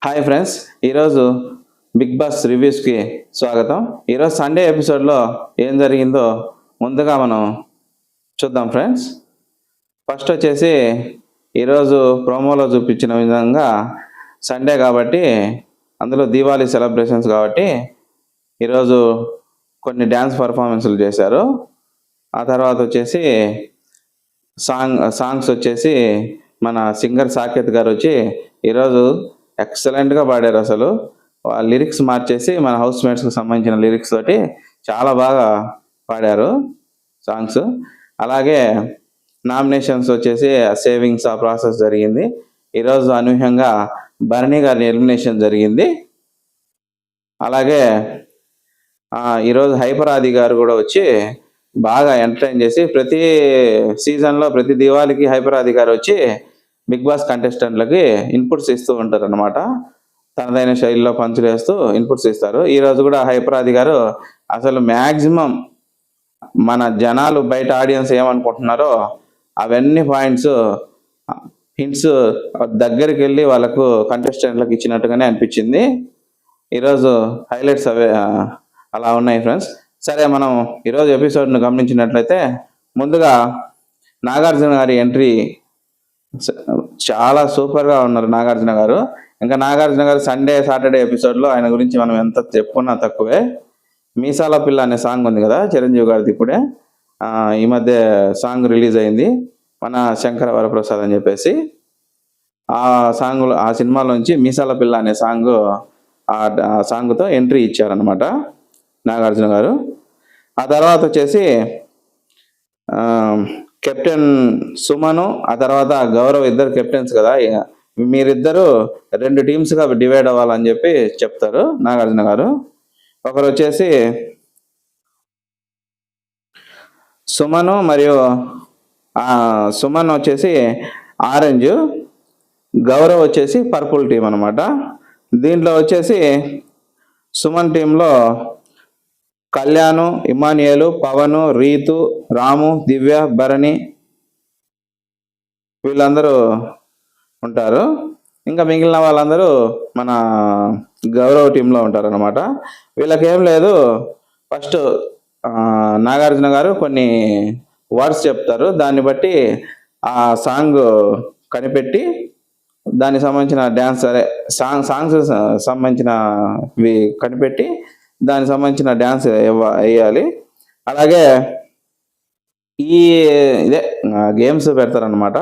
Hi friends, ఈరోజు big boss రివ్యూస్కి స్వాగతం. ఈరోజు సండే ఎపిసోడ్లో ఏం జరిగిందో ముందుగా మనం చూద్దాం ఫ్రెండ్స్. ఫస్ట్ వచ్చేసి ఈరోజు ప్రోమోలో చూపించిన విధంగా సండే కాబట్టి అందులో దీవాళీ సెలబ్రేషన్స్ కాబట్టి ఈరోజు కొన్ని డ్యాన్స్ పర్ఫార్మెన్స్లు చేశారు. ఆ తర్వాత వచ్చేసి సాంగ్స్ వచ్చేసి మన సింగర్ సాకేత్ గారు వచ్చి ఈరోజు ఎక్సలెంట్గా పాడారు. అసలు లిరిక్స్ మార్చేసి మన హౌస్ మేట్స్కి సంబంధించిన లిరిక్స్ తోటి చాలా బాగా పాడారు సాంగ్స్. అలాగే నామినేషన్స్ వచ్చేసి సేవింగ్స్ ఆ ప్రాసెస్ జరిగింది. ఈరోజు అనూహ్యంగా భరణి గారి ఎలిమినేషన్ జరిగింది. అలాగే ఈరోజు హైపర్ ఆది గారు కూడా వచ్చి బాగా ఎంటర్టైన్ చేసి ప్రతి సీజన్లో ప్రతి దివాళికి హైపర్ ఆది గారు వచ్చి బిగ్ బాస్ కంటెస్టెంట్లకి ఇన్పుట్స్ ఇస్తూ ఉంటారు అనమాట. తనదైన శైలిలో పంచులు వేస్తూ ఇన్పుట్స్ ఇస్తారు. ఈరోజు కూడా హైపర్ ఆది గారు అసలు మ్యాక్సిమం మన జనాలు బయట ఆడియన్స్ ఏమనుకుంటున్నారో అవన్నీ పాయింట్స్ హింట్స్ దగ్గరికి వెళ్ళి వాళ్ళకు కంటెస్టెంట్లకు ఇచ్చినట్టుగానే అనిపించింది. ఈరోజు హైలైట్స్ అవే అలా ఉన్నాయి ఫ్రెండ్స్. సరే, మనం ఈరోజు ఎపిసోడ్ను గమనించినట్లయితే ముందుగా నాగార్జున గారి ఎంట్రీ చాలా సూపర్గా ఉన్నారు నాగార్జున గారు. ఇంకా నాగార్జున గారు సండే సాటర్డే ఎపిసోడ్లో ఆయన గురించి మనం ఎంత చెప్పుకున్నా తక్కువే. మీసాల పిల్ల అనే సాంగ్ ఉంది కదా చిరంజీవి గారిది, ఇప్పుడే ఈ మధ్య సాంగ్ రిలీజ్ అయింది, మన శంకర వరప్రసాద్ అని చెప్పేసి. ఆ సినిమాలోంచి మీసాల పిల్ల అనే సాంగ్, ఆ సాంగ్తో ఎంట్రీ ఇచ్చారనమాట నాగార్జున గారు. ఆ తర్వాత వచ్చేసి కెప్టెన్ సుమను, ఆ తర్వాత గౌరవ్ ఇద్దరు కెప్టెన్స్ కదా, మీరిద్దరు 2 టీమ్స్గా డివైడ్ అవ్వాలని చెప్పి చెప్తారు నాగార్జున గారు. ఒకరు వచ్చేసి సుమను మరియు సుమన్ వచ్చేసి ఆరెంజ్, గౌరవ్ వచ్చేసి పర్పుల్ టీం అనమాట. దీంట్లో వచ్చేసి సుమన్ టీంలో కళ్యాణ్, ఇమానియేలు, పవన్, రీతు, రాము, దివ్య, భరణి వీళ్ళందరూ ఉంటారు. ఇంకా మిగిలిన వాళ్ళందరూ మన గౌరవ్ టీంలో ఉంటారు అనమాట. వీళ్ళకేం లేదు, ఫస్ట్ నాగార్జున గారు కొన్ని వర్డ్స్ చెప్తారు. దాన్ని బట్టి ఆ సాంగ్ కనిపెట్టి దానికి సంబంధించిన డ్యాన్స్ సాంగ్స్ సంబంధించినవి కనిపెట్టి దానికి సంబంధించిన డ్యాన్స్ వేయాలి. అలాగే ఇదే గేమ్స్ పెడతారనమాట.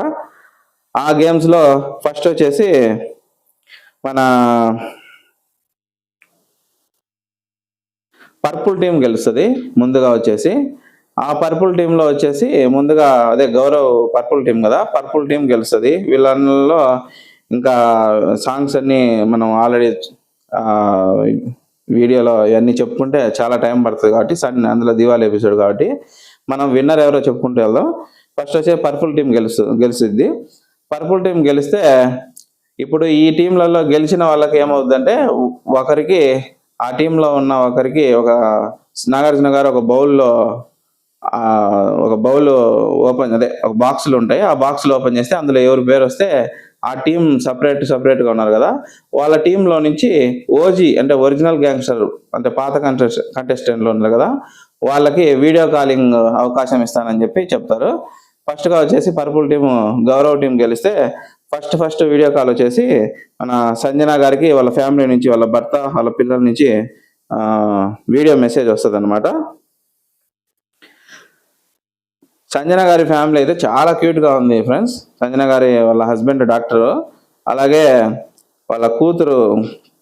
ఆ గేమ్స్లో ఫస్ట్ వచ్చేసి మన పర్పుల్ టీం గెలుస్తుంది. ముందుగా వచ్చేసి ఆ పర్పుల్ టీంలో వచ్చేసి ముందుగా అదే గౌరవ్ పర్పుల్ టీం కదా, పర్పుల్ టీం గెలుస్తుంది. వీళ్ళలో ఇంకా సాంగ్స్ అన్నీ మనం ఆల్రెడీ వీడియోలో ఇవన్నీ చెప్పుకుంటే చాలా టైం పడుతుంది కాబట్టి అందులో దివాళీ ఎపిసోడ్ కాబట్టి మనం విన్నర్ ఎవరో చెప్పుకుంటూ వెళ్దాం. ఫస్ట్ వచ్చే పర్పుల్ టీం గెలుస్తుంది. పర్పుల్ టీం గెలిస్తే ఇప్పుడు ఈ టీంలలో గెలిచిన వాళ్ళకి ఏమవుతుందంటే ఒకరికి ఆ టీంలో ఉన్న ఒకరికి ఒక నాగార్జున గారు ఒక బౌల్ ఓపెన్ ఒక బాక్సులు ఉంటాయి. ఆ బాక్సులు ఓపెన్ చేస్తే అందులో ఎవరి పేరు వస్తే ఆ టీం సపరేట్గా ఉన్నారు కదా, వాళ్ళ టీంలో నుంచి ఓజీ అంటే ఒరిజినల్ గ్యాంగ్స్టర్ అంటే పాత కంటెస్టెంట్లు ఉన్నారు కదా, వాళ్ళకి వీడియో కాలింగ్ అవకాశం ఇస్తానని చెప్పి చెప్తారు. ఫస్ట్గా వచ్చేసి పర్పుల్ టీం గౌరవ్ టీం గెలిస్తే ఫస్ట్ వీడియో కాల్ వచ్చేసి మన సంజన గారికి వాళ్ళ ఫ్యామిలీ నుంచి, వాళ్ళ భర్త, వాళ్ళ పిల్లల నుంచి వీడియో మెసేజ్ వస్తుంది అనమాట. సంజన గారి ఫ్యామిలీ అయితే చాలా క్యూట్గా ఉంది ఫ్రెండ్స్. సంజన గారి వాళ్ళ హస్బెండ్ డాక్టరు, అలాగే వాళ్ళ కూతురు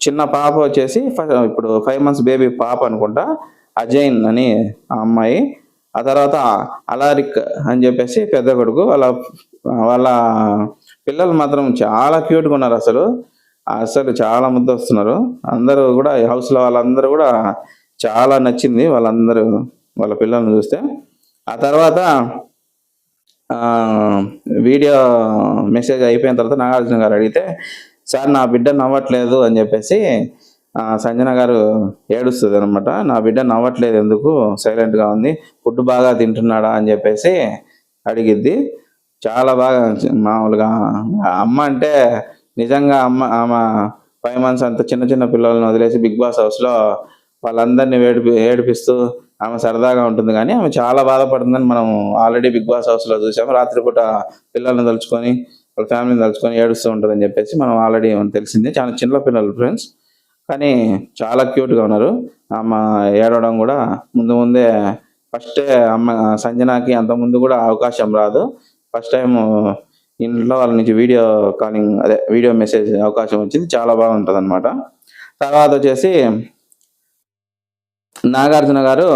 చిన్న పాప వచ్చేసి ఇప్పుడు 5 months బేబీ పాప అనుకుంటా, అజైన్ అని ఆ అమ్మాయి. ఆ తర్వాత అలారిక్ అని చెప్పేసి పెద్ద కొడుకు. వాళ్ళ పిల్లలు మాత్రం చాలా క్యూట్గా ఉన్నారు. అసలు చాలా ముద్దు వస్తున్నారు. అందరూ కూడా హౌస్లో వాళ్ళందరూ కూడా చాలా నచ్చింది వాళ్ళ పిల్లల్ని చూస్తే. ఆ తర్వాత వీడియో మెసేజ్ అయిపోయిన తర్వాత నాగార్జున గారు అడిగితే, సార్ నా బిడ్డ నవ్వట్లేదు అని చెప్పేసి సంజన గారు ఏడుస్తుంది అనమాట. నా బిడ్డ నవ్వట్లేదు ఎందుకు, సైలెంట్గా ఉంది, ఫుడ్ బాగా తింటున్నాడా అని చెప్పేసి అడిగిద్ది. చాలా బాగా మామూలుగా అమ్మ అంటే నిజంగా ఆమె 5 మంత్స్ అంత చిన్న చిన్న పిల్లల్ని వదిలేసి బిగ్ బాస్ హౌస్‌లో వాళ్ళందరినీ ఏడిపిస్తూ ఆమె సరదాగా ఉంటుంది గానీ, ఆమె చాలా బాధపడుతుందని మనం ఆల్రెడీ బిగ్ బాస్ హౌస్‌లో చూసాము. రాత్రిపూట పిల్లల్ని తలుచుకొని, వాళ్ళ ఫ్యామిలీని తలుచుకొని ఏడుస్తూ ఉంటదని జెప్పేసి మనం ఆల్రెడీ తెలిసిందే. చాలా చిన్న పిల్లలు ఫ్రెండ్స్. కానీ చాలా క్యూట్‌గా ఉన్నారు. ఆమె ఏడవడం గూడా ముందే ఫస్టే సంజనాకి అంతకుముందు గూడా అవకాశం రాదు. ఫస్ట్ టైము ఇంట్లో వాళ్ళ నుంచి వీడియో మెసేజ్ అవకాశం వచ్చింది. చాలా బాగుంటదనమాట. తర్వాతొచ్చేసి నాగార్జున గారు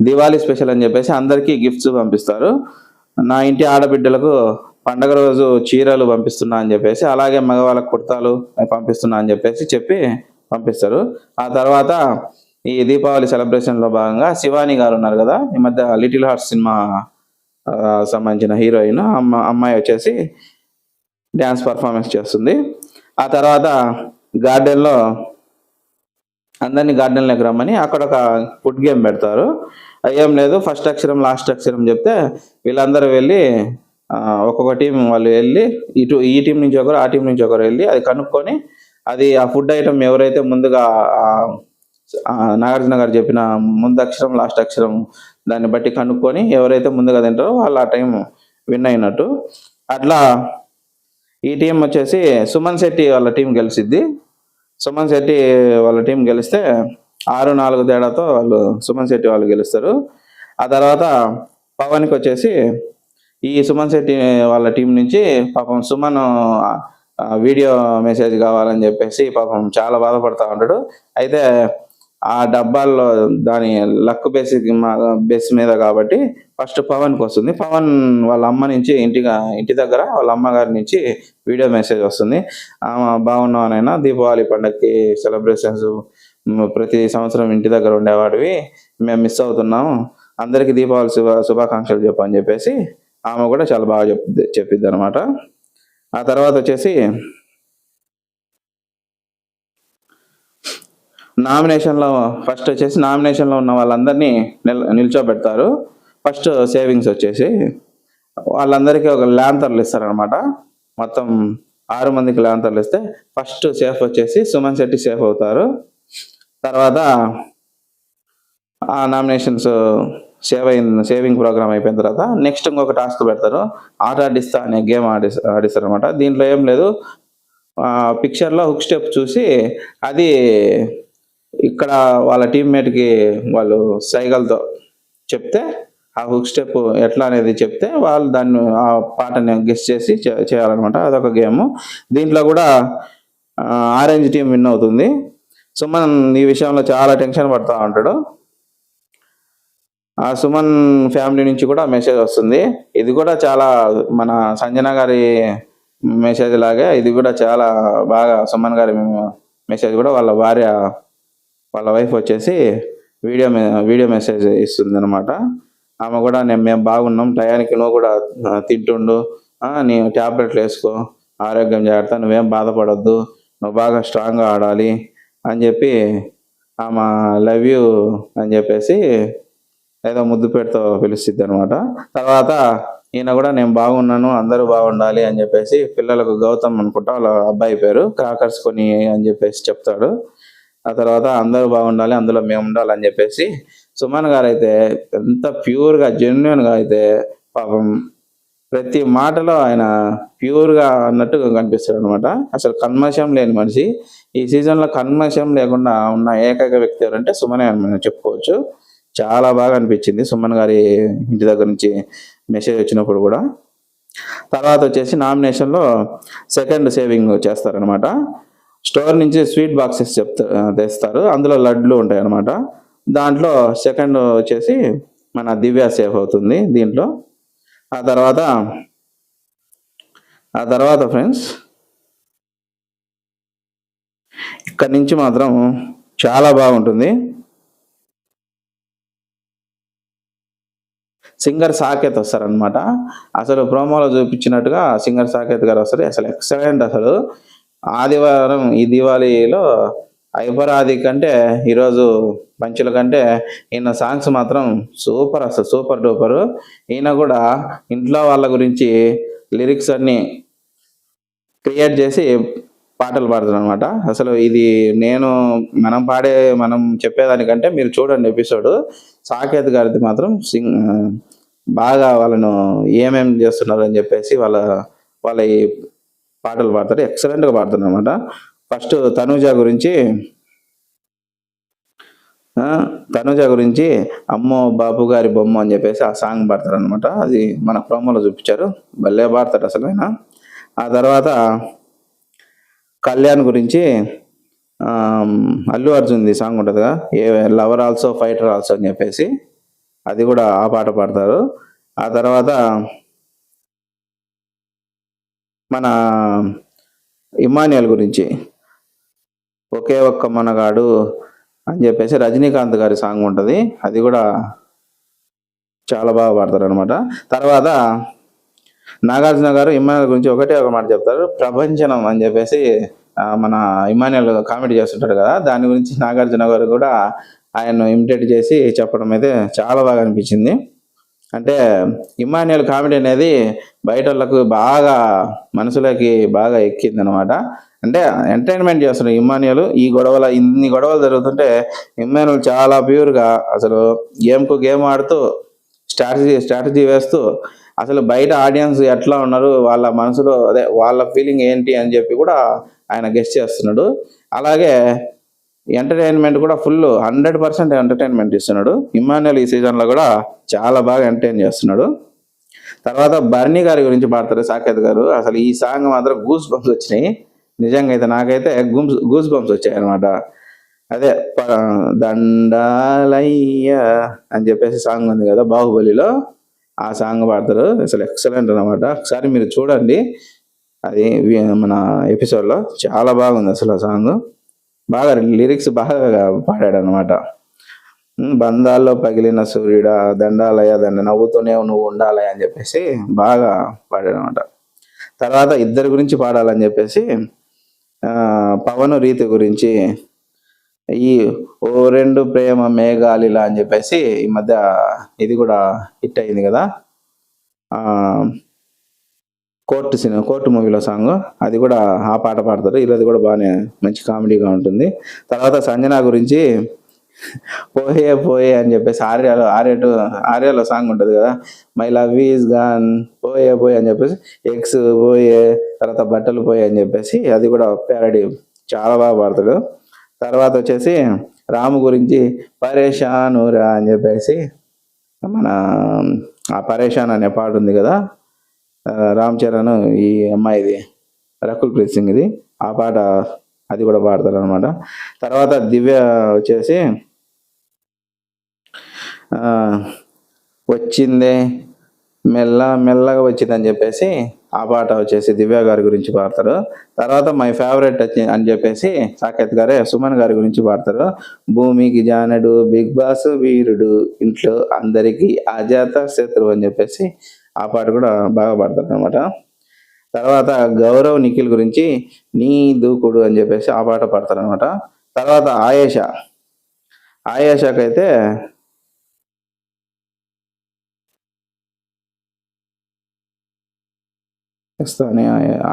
దివాళీ స్పెషల్ అని చెప్పేసి అందరికీ గిఫ్ట్స్ పంపిస్తారు. నా ఇంటి ఆడబిడ్డలకు పండగ రోజు చీరలు పంపిస్తున్నా అని చెప్పేసి, అలాగే మగవాళ్ళకి కుర్తాలు పంపిస్తున్నా అని చెప్పి పంపిస్తారు. ఆ తర్వాత ఈ దీపావళి సెలబ్రేషన్‌లో భాగంగా శివాని గారు ఉన్నారు కదా! ఈ మధ్య 'లిటిల్ హార్ట్స్' సినిమా సంబంధించిన హీరోయిన్ అమ్మాయి వచ్చేసి డాన్స్ పర్ఫార్మెన్స్ చేస్తుంది. ఆ తర్వాత గార్డెన్‌లో అందరినీ గార్డెన్‌లోకి రమ్మని అక్కడ ఒక ఫుడ్ గేమ్ పెడతారు. ఏం లేదు, ఫస్ట్ అక్షరం, లాస్ట్ అక్షరం చెప్తే వీళ్ళందరూ వెళ్ళి ఒక్కొక్క టీం వాళ్ళు వెళ్ళి ఈ టీం నుంచి ఒకరు, ఆ టీం నుంచి ఒకరు వెళ్ళి అది కనుక్కొని అది ఆ ఫుడ్ ఐటెమ్ ఎవరైతే ముందుగా నాగార్జున గారు చెప్పిన ముందు అక్షరం, లాస్ట్ అక్షరం దాన్ని బట్టి కనుక్కొని ఎవరైతే ముందుగా తింటారో వాళ్ళు ఆ టైం విన్ అయినట్టు. అట్లా ఈ టీం వచ్చేసి సుమన్ శెట్టి వాళ్ళ టీం గెలిచిద్ది. సుమన్ శెట్టి వాళ్ళ టీం గెలిస్తే 6-4 తేడాతో సుమన్ శెట్టి వాళ్ళు గెలుస్తారు. ఆ తర్వాత పవన్‌కి వచ్చేసి ఈ సుమన్ శెట్టి వాళ్ళ టీం నుంచి పాపం సుమన్ వీడియో మెసేజ్ కావాలని చెప్పేసి పాపం చాలా బాధపడతా ఉంటాడు. అయితే ఆ డబ్బాల్లో దాని లక్ బేస్ మీద కాబట్టి ఫస్ట్ పవన్‌కి వస్తుంది. పవన్ వాళ్ళ అమ్మ నుంచి ఇంటి దగ్గర వాళ్ళ అమ్మగారి నుంచి వీడియో మెసేజ్ వస్తుంది. బాగున్నావా నాయనా, దీపావళి పండగకి సెలబ్రేషన్స్ ప్రతి సంవత్సరం ఇంటి దగ్గర ఉండేవాడివి, మేము మిస్ అవుతున్నాం, అందరికీ దీపావళి శుభాకాంక్షలు చెప్పు అని చెప్పేసి ఆమె కూడా చాలా బాగా చెప్పిద్ది అనమాట. ఆ తర్వాత వచ్చేసి ఫస్ట్ వచ్చేసి నామినేషన్లో ఉన్న వాళ్ళందరినీ నిల్చోబెడతారు. ఫస్ట్ సేవింగ్స్ వచ్చేసి వాళ్ళందరికీ ఒక ల్యాంతర్లు ఇస్తారనమాట. మొత్తం 6 మందికి ల్యాంతర్లు ఇస్తే ఫస్ట్ సేఫ్ వచ్చేసి సుమన్ శెట్టి సేఫ్ అవుతారు. తర్వాత ఆ నామినేషన్స్ సేవింగ్ ప్రోగ్రామ్ అయిపోయిన తర్వాత నెక్స్ట్ ఇంకొక టాస్క్ పెడతారు. ఆట ఆడిస్తా అనే గేమ్ ఆడిస్తారు అనమాట. దీంట్లో ఏం లేదు, పిక్చర్లో హుక్ స్టెప్ చూసి అది ఇక్కడ వాళ్ళ టీమ్మేట్కి వాళ్ళు సైగలతో చెప్తే ఆ హుక్ స్టెప్ ఎట్లా అనేది చెప్తే వాళ్ళు దాన్ని ఆ పాటని గెస్ చేసి చేయాలన్నమాట. అదొక గేమ్. దీంట్లో కూడా ఆరెంజ్ టీం విన్ అవుతుంది. సుమన్ ఈ విషయంలో చాలా టెన్షన్ పడుతూ ఉంటాడు. ఆ సుమన్ ఫ్యామిలీ నుంచి కూడా మెసేజ్ వస్తుంది. ఇది కూడా చాలా మన సంజన గారి మెసేజ్ లాగే ఇది కూడా చాలా బాగా సుమన్ గారి మెసేజ్ కూడా వాళ్ళ వైఫ్ వచ్చేసి వీడియో మెసేజ్ ఇస్తుంది అనమాట. ఆమె కూడా మేము బాగున్నాం, టయానికి నువ్వు కూడా తింటుండు, నీ ట్యాబ్లెట్లు వేసుకో, ఆరోగ్యం జాగ్రత్త, నువ్వేం బాధపడొద్దు, నువ్వు బాగా స్ట్రాంగ్గా ఆడాలి అని చెప్పి ఆమె లవ్ యూ అని చెప్పేసి ఏదో ముద్దు పేరుతో పిలుస్తుంది అనమాట. తర్వాత ఈయన కూడా నేను బాగున్నాను, అందరూ బాగుండాలి అని చెప్పేసి పిల్లలకు గౌతమ్ అనుకుంటా వాళ్ళ అబ్బాయి పేరు క్రాకర్స్ కొని అని చెప్పేసి చెప్తాడు. ఆ తర్వాత అందరూ బాగుండాలి, అందులో మేము ఉండాలి అని చెప్పేసి సుమన్ గారు అయితే ఎంత ప్యూర్గా జెన్యున్గా అయితే పాపం ప్రతి మాటలో ఆయన ప్యూర్గా అన్నట్టుగా కనిపిస్తాడు అనమాట. అసలు కల్మషం లేని మనిషి. ఈ సీజన్లో కల్మషం లేకుండా ఉన్న ఏకైక వ్యక్తి ఎవరంటే సుమనే అని మనం చెప్పుకోవచ్చు. చాలా బాగా అనిపించింది సుమన్ గారి ఇంటి దగ్గర నుంచి మెసేజ్ వచ్చినప్పుడు కూడా. తర్వాత వచ్చేసి నామినేషన్లో సెకండ్ సేవింగ్ చేస్తారనమాట. స్టోర్ నుంచి స్వీట్ బాక్సెస్ తెస్తారు, అందులో లడ్లు ఉంటాయి అనమాట. దాంట్లో సెకండ్ వచ్చేసి మన దివ్య సేఫ్ అవుతుంది దీంట్లో. ఆ తర్వాత ఫ్రెండ్స్ ఇక్కడి నుంచి మాత్రం చాలా బాగుంటుంది. సింగర్ సాకేత్ వస్తారనమాట. అసలు ప్రోమోలో చూపించినట్టుగా సింగర్ సాకేత్ గారు వస్తారు. అసలు ఎక్సలెంట్. అసలు ఆదివారం ఈ దివాళీలో ఐపరాది కంటే ఈరోజు పంచుల కంటే ఈయన సాంగ్స్ మాత్రం సూపర్, అసలు సూపర్ డూపర్. ఈయన కూడా ఇంట్లో వాళ్ళ గురించి లిరిక్స్ అన్ని క్రియేట్ చేసి పాటలు పాడుతారు అనమాట. అసలు ఇది నేను మనం చెప్పేదానికంటే మీరు చూడండి ఎపిసోడ్. సాకేత్ గారిది మాత్రం బాగా వాళ్ళను ఏమేం చేస్తున్నారు అని చెప్పేసి వాళ్ళ ఈ పాటలు పాడతారు. ఎక్సలెంట్గా పాడుతున్నారు అనమాట. ఫస్ట్ తనుజ గురించి అమ్మో బాపు గారి బొమ్మ అని చెప్పేసి ఆ సాంగ్ పాడతారు అనమాట. అది మన ప్రోమోలో చూపించారు. భలే పాడతాడు అసలు ఆయన. ఆ తర్వాత కళ్యాణ్ గురించి అల్లు అర్జున్ది సాంగ్ ఉంటుంది కదా, ఏ లవర్ ఆల్సో ఫైటర్ ఆల్సో అని చెప్పేసి అది కూడా ఆ పాట పాడతారు. ఆ తర్వాత మన ఇమాన్యుయల్ గురించి ఒకే ఒక్క మనగాడు అని చెప్పేసి రజనీకాంత్ గారి సాంగ్ ఉంటుంది. అది కూడా చాలా బాగా పాడతారు అనమాట. తర్వాత నాగార్జున గారు ఇమాన్యుయల్ గురించి ఒకటే ఒక మాట చెప్తారు, ప్రపంచనం అని చెప్పేసి మన ఇమాన్యుయల్ కామెడీ చేస్తుంటాడు కదా, దాని గురించి నాగార్జున గారు కూడా ఆయన్ను ఇమిటేట్ చేసి చెప్పడం అయితే చాలా బాగా అనిపించింది. అంటే ఇమాన్యుయల్ కామెడీ అనేది బయట వాళ్ళకు బాగా మనసులోకి బాగా ఎక్కింది అనమాట. అంటే ఎంటర్టైన్మెంట్ చేస్తున్నాడు ఇమాన్యుయల్. ఇన్ని గొడవలు జరుగుతుంటే ఇమాన్యుయల్ చాలా ప్యూర్గా అసలు గేమ్కు గేమ్ ఆడుతూ స్ట్రాటజీ వేస్తూ అసలు బయట ఆడియన్స్ ఎట్లా ఉన్నారు, వాళ్ళ మనసులో అదే వాళ్ళ ఫీలింగ్ ఏంటి అని చెప్పి కూడా ఆయన గెస్ట్ చేస్తున్నాడు. అలాగే ఎంటర్టైన్మెంట్ కూడా ఫుల్ 100% ఎంటర్టైన్మెంట్ ఇస్తున్నాడు ఇమాన్యుయల్. ఈ సీజన్లో కూడా చాలా బాగా ఎంటర్టైన్ చేస్తున్నాడు. తర్వాత బర్నీ గారి గురించి పాడతారు సాకేత్ గారు. అసలు ఈ సాంగ్ మాత్రం గూస్ బంప్స్ వచ్చినాయి. నిజంగా అయితే నాకైతే గూస్ బంప్స్ వచ్చాయి అనమాట. అదే దండాలయ్య అని చెప్పేసి సాంగ్ ఉంది కదా బాహుబలిలో, ఆ సాంగ్ పాడతారు. అసలు ఎక్సలెంట్ అనమాట. ఒకసారి మీరు చూడండి, అది మన ఎపిసోడ్లో చాలా బాగుంది అసలు ఆ సాంగ్. బాగా లిరిక్స్ బాగా పాడాడు అనమాట. బంధాల్లో పగిలిన సూర్యుడా దండాలయ నవ్వుతూనే నువ్వు ఉండాలయ అని చెప్పేసి బాగా పాడాడు అనమాట. తర్వాత ఇద్దరి గురించి పాడాలని చెప్పేసి పవన్ రీతి గురించి ఈ ఓ రెండు ప్రేమ మేఘాలిలా అని చెప్పేసి ఈ మధ్య ఇది కూడా హిట్ అయింది కదా, కోర్టు మూవీలో సాంగ్, అది కూడా ఆ పాట పాడతారు. ఇది కూడా బాగానే మంచి కామెడీగా ఉంటుంది. తర్వాత సంజన గురించి పోయే పోయే అని చెప్పేసి ఆర్యాలో సాంగ్ ఉంటుంది కదా, మై లవ్ ఈజ్ గాన్ పోయే పోయే అని చెప్పేసి ఎగ్స్ పోయే తర్వాత బట్టలు పోయే అని చెప్పేసి అది కూడా ప్యారడీ చాలా బాగా పాడతాడు. తర్వాత వచ్చేసి రాము గురించి పరేషానురా అని చెప్పేసి మన ఆ పరేషాన్ అనే పాట ఉంది కదా, రామ్ చరణ్ ఈ అమ్మాయిది రకుల్ ప్రీత్ సింగ్ ఇది, ఆ పాట అది కూడా పాడతారు అనమాట. తర్వాత దివ్య వచ్చేసి వచ్చిందే మెల్లగా వచ్చిందని చెప్పేసి ఆ పాట వచ్చేసి దివ్య గారి గురించి పాడతారు. తర్వాత మై ఫేవరెట్ అని చెప్పేసి సాకేత్ గారే సుమన్ గారి గురించి పాడతారు. భూమికి జానడు బిగ్ బాస్ వీరుడు ఇంట్లో అందరికీ అజాత శత్రువు అని చెప్పేసి ఆ పాట కూడా బాగా పాడతారు అనమాట. తర్వాత గౌరవ్ నిఖిల్ గురించి నీ దూకుడు అని చెప్పేసి ఆ పాట పాడతారు అనమాట. తర్వాత ఆయేషాకైతే ఇస్తాను,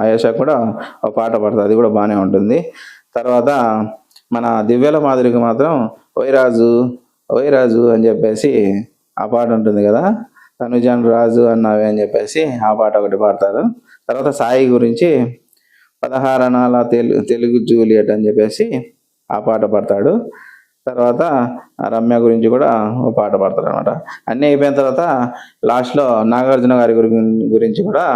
ఆయేషా కూడా ఒక పాట పాడుతుంది, అది కూడా బాగానే ఉంటుంది. తర్వాత మన దివ్యల మాదిరికి మాత్రం ఓయ్ రాజు అని చెప్పేసి ఆ పాట ఉంటుంది కదా, తనుజాన్ రాజు అన్నావే అని చెప్పేసి ఆ పాట ఒకటి పాడతారు. తర్వాత సాయి గురించి 16 అనాల తెలుగు జూలియట్ అని చెప్పేసి ఆ పాట పాడతాడు. తర్వాత రమ్య గురించి కూడా ఒక పాట పాడతాడు అనమాట. అన్నీ అయిపోయిన తర్వాత లాస్ట్లో నాగార్జున గారి గురించి కూడా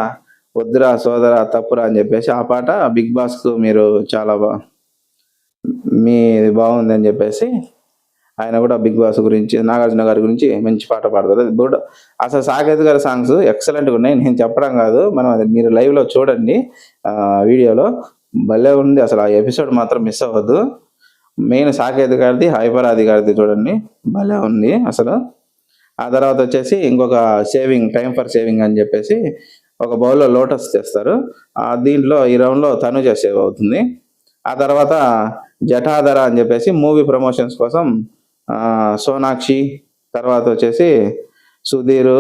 వద్దురా సోదరా తప్పురా అని చెప్పేసి ఆ పాట బిగ్ బాస్కు మీరు చాలా మీ బాగుంది అని చెప్పేసి ఆయన కూడా బిగ్ బాస్ గురించి నాగార్జున గారి గురించి మంచి పాట పాడతారు. అసలు సాకేత్ గారి సాంగ్స్ ఎక్సలెంట్గా ఉన్నాయి. నేను చెప్పడం కాదు, మనం అది మీరు లైవ్లో చూడండి, వీడియోలో భలే ఉంది అసలు. ఆ ఎపిసోడ్ మాత్రం మిస్ అవ్వద్దు. మెయిన్ సాకేత్ గారిది హైపరాది గారిది చూడండి, భలే ఉంది అసలు. ఆ తర్వాత వచ్చేసి ఇంకొక టైం ఫర్ సేవింగ్ అని చెప్పేసి ఒక బౌల్లో లోటస్ చేస్తారు. దీంట్లో ఈ రౌండ్లో తనుజ సేవ్ అవుతుంది. ఆ తర్వాత జటాధర అని చెప్పేసి మూవీ ప్రమోషన్స్ కోసం సోనాక్షి, తర్వాత వచ్చేసి సుధీర్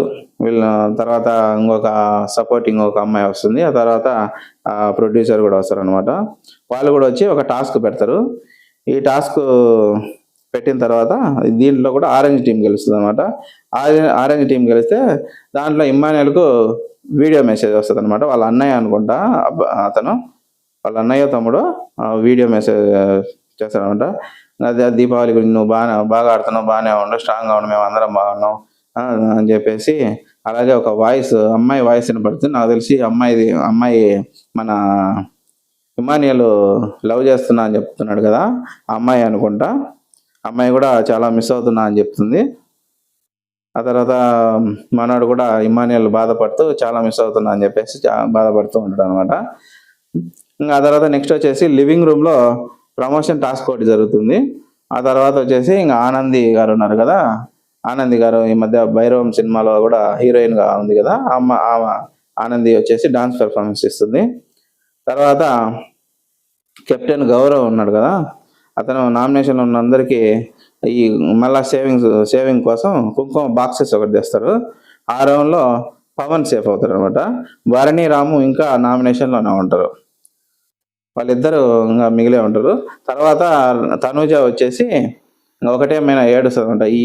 వీళ్ళ తర్వాత ఇంకొక సపోర్టింగ్ ఒక అమ్మాయి వస్తుంది. ఆ తర్వాత ప్రొడ్యూసర్ కూడా వస్తారనమాట. వాళ్ళు కూడా వచ్చి ఒక టాస్క్ పెడతారు. ఈ టాస్క్ పెట్టిన తర్వాత దీంట్లో కూడా ఆరెంజ్ టీం గెలుస్తుంది అనమాట. ఆరెంజ్ టీం గెలిస్తే దాంట్లో ఇమ్మాన్యుయల్కు వీడియో మెసేజ్ వస్తుంది అనమాట. వాళ్ళ అన్నయ్య అనుకుంటా అతను, వాళ్ళ అన్నయ్య తమ్ముడు వీడియో మెసేజ్ చేస్తాడనమాట. అదే దీపావళి గురించి నువ్వు బాగా ఆడుతున్నావు, బాగానే ఉండు, స్ట్రాంగ్గా ఉండు, మేము అందరం బాగున్నాం అని చెప్పేసి. అలాగే ఒక అమ్మాయి వాయిస్ వినపడుతుంది. నాకు తెలిసి అమ్మాయి మన ఇమానియల్ లవ్ చేస్తున్నా అని చెప్తున్నాడు కదా, ఆ అమ్మాయి అనుకుంటా. అమ్మాయి కూడా చాలా మిస్ అవుతున్నా అని చెప్తుంది. ఆ తర్వాత మనోడు కూడా ఇమానియల్ బాధపడుతూ చాలా మిస్ అవుతున్నా అని చెప్పేసి బాధపడుతూ ఉంటాడు అనమాట. ఇంకా ఆ తర్వాత నెక్స్ట్ వచ్చేసి లివింగ్ రూమ్లో ప్రమోషన్ టాస్క్ ఒకటి జరుగుతుంది. ఆ తర్వాత వచ్చేసి ఇంకా ఆనంది గారు ఉన్నారు కదా, ఆనంది గారు ఈ మధ్య భైరవం సినిమాలో కూడా హీరోయిన్గా ఉంది కదా, ఆనంది వచ్చేసి డాన్స్ పెర్ఫార్మెన్స్ ఇస్తుంది. తర్వాత కెప్టెన్ గౌరవ్ ఉన్నాడు కదా, అతను నామినేషన్లో ఉన్న అందరికీ ఈ మళ్ళా సేవింగ్ కోసం కుంకుమ బాక్సెస్ ఒకటి తెస్తారు. ఆ రౌండ్లో పవన్ సేఫ్ అవుతారు అనమాట. భరణి రాము ఇంకా నామినేషన్లోనే ఉంటారు. వాళ్ళిద్దరు ఇంకా మిగిలే ఉంటారు. తర్వాత తనూజ వచ్చేసి ఒకటేమైనా ఏడుస్తుంది అనమాట. ఈ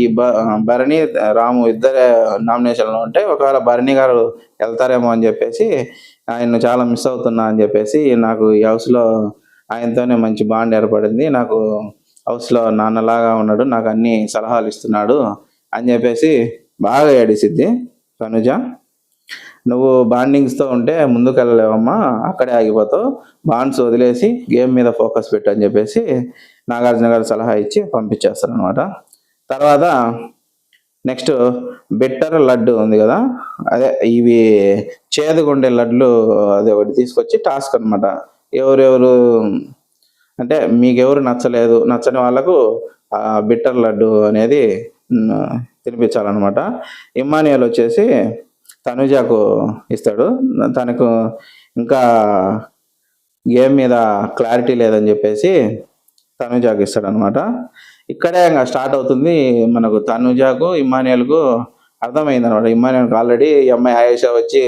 భరణి రాము ఇద్దరే నామినేషన్లో ఉంటే ఒకవేళ భరణి గారు వెళ్తారేమో అని చెప్పేసి, ఆయన చాలా మిస్ అవుతున్నా అని చెప్పేసి, నాకు ఈ హౌస్లో ఆయనతోనే మంచి బాండ్ ఏర్పడింది, నాకు హౌస్లో నాన్నలాగా ఉన్నాడు, నాకు అన్ని సలహాలు ఇస్తున్నాడు అని చెప్పేసి బాగా ఏడిసిద్ది తనుజ. నువ్వు బాండింగ్స్తో ఉంటే ముందుకు వెళ్ళలేవమ్మా, అక్కడే ఆగిపోతావు, బాండ్స్ వదిలేసి గేమ్ మీద ఫోకస్ పెట్టు అని చెప్పేసి నాగార్జున గారు సలహా ఇచ్చి పంపించేస్తారు అనమాట. తర్వాత నెక్స్ట్ బెట్టర్ లడ్డు ఉంది కదా, అదే ఇవి చేదుగుండే లడ్లు, అది ఒకటి తీసుకొచ్చి టాస్క్ అనమాట. ఎవరెవరు అంటే మీకెవరు నచ్చని వాళ్ళకు బిట్టర్ లడ్డు అనేది తినిపించాలన్నమాట. ఇమ్మానియల్ వచ్చేసి తనుజాకు ఇస్తాడు. తనకు ఇంకా గేమ్ మీద క్లారిటీ లేదని చెప్పేసి తనుజాకు ఇస్తాడు అనమాట. ఇక్కడే ఇంకా స్టార్ట్ అవుతుంది మనకు. తనుజాకు ఇమ్మానియల్కు అర్థమైంది అనమాట. ఇమ్మానియల్కి ఆల్రెడీ ఈ అమ్మాయి ఆయేషా వచ్చి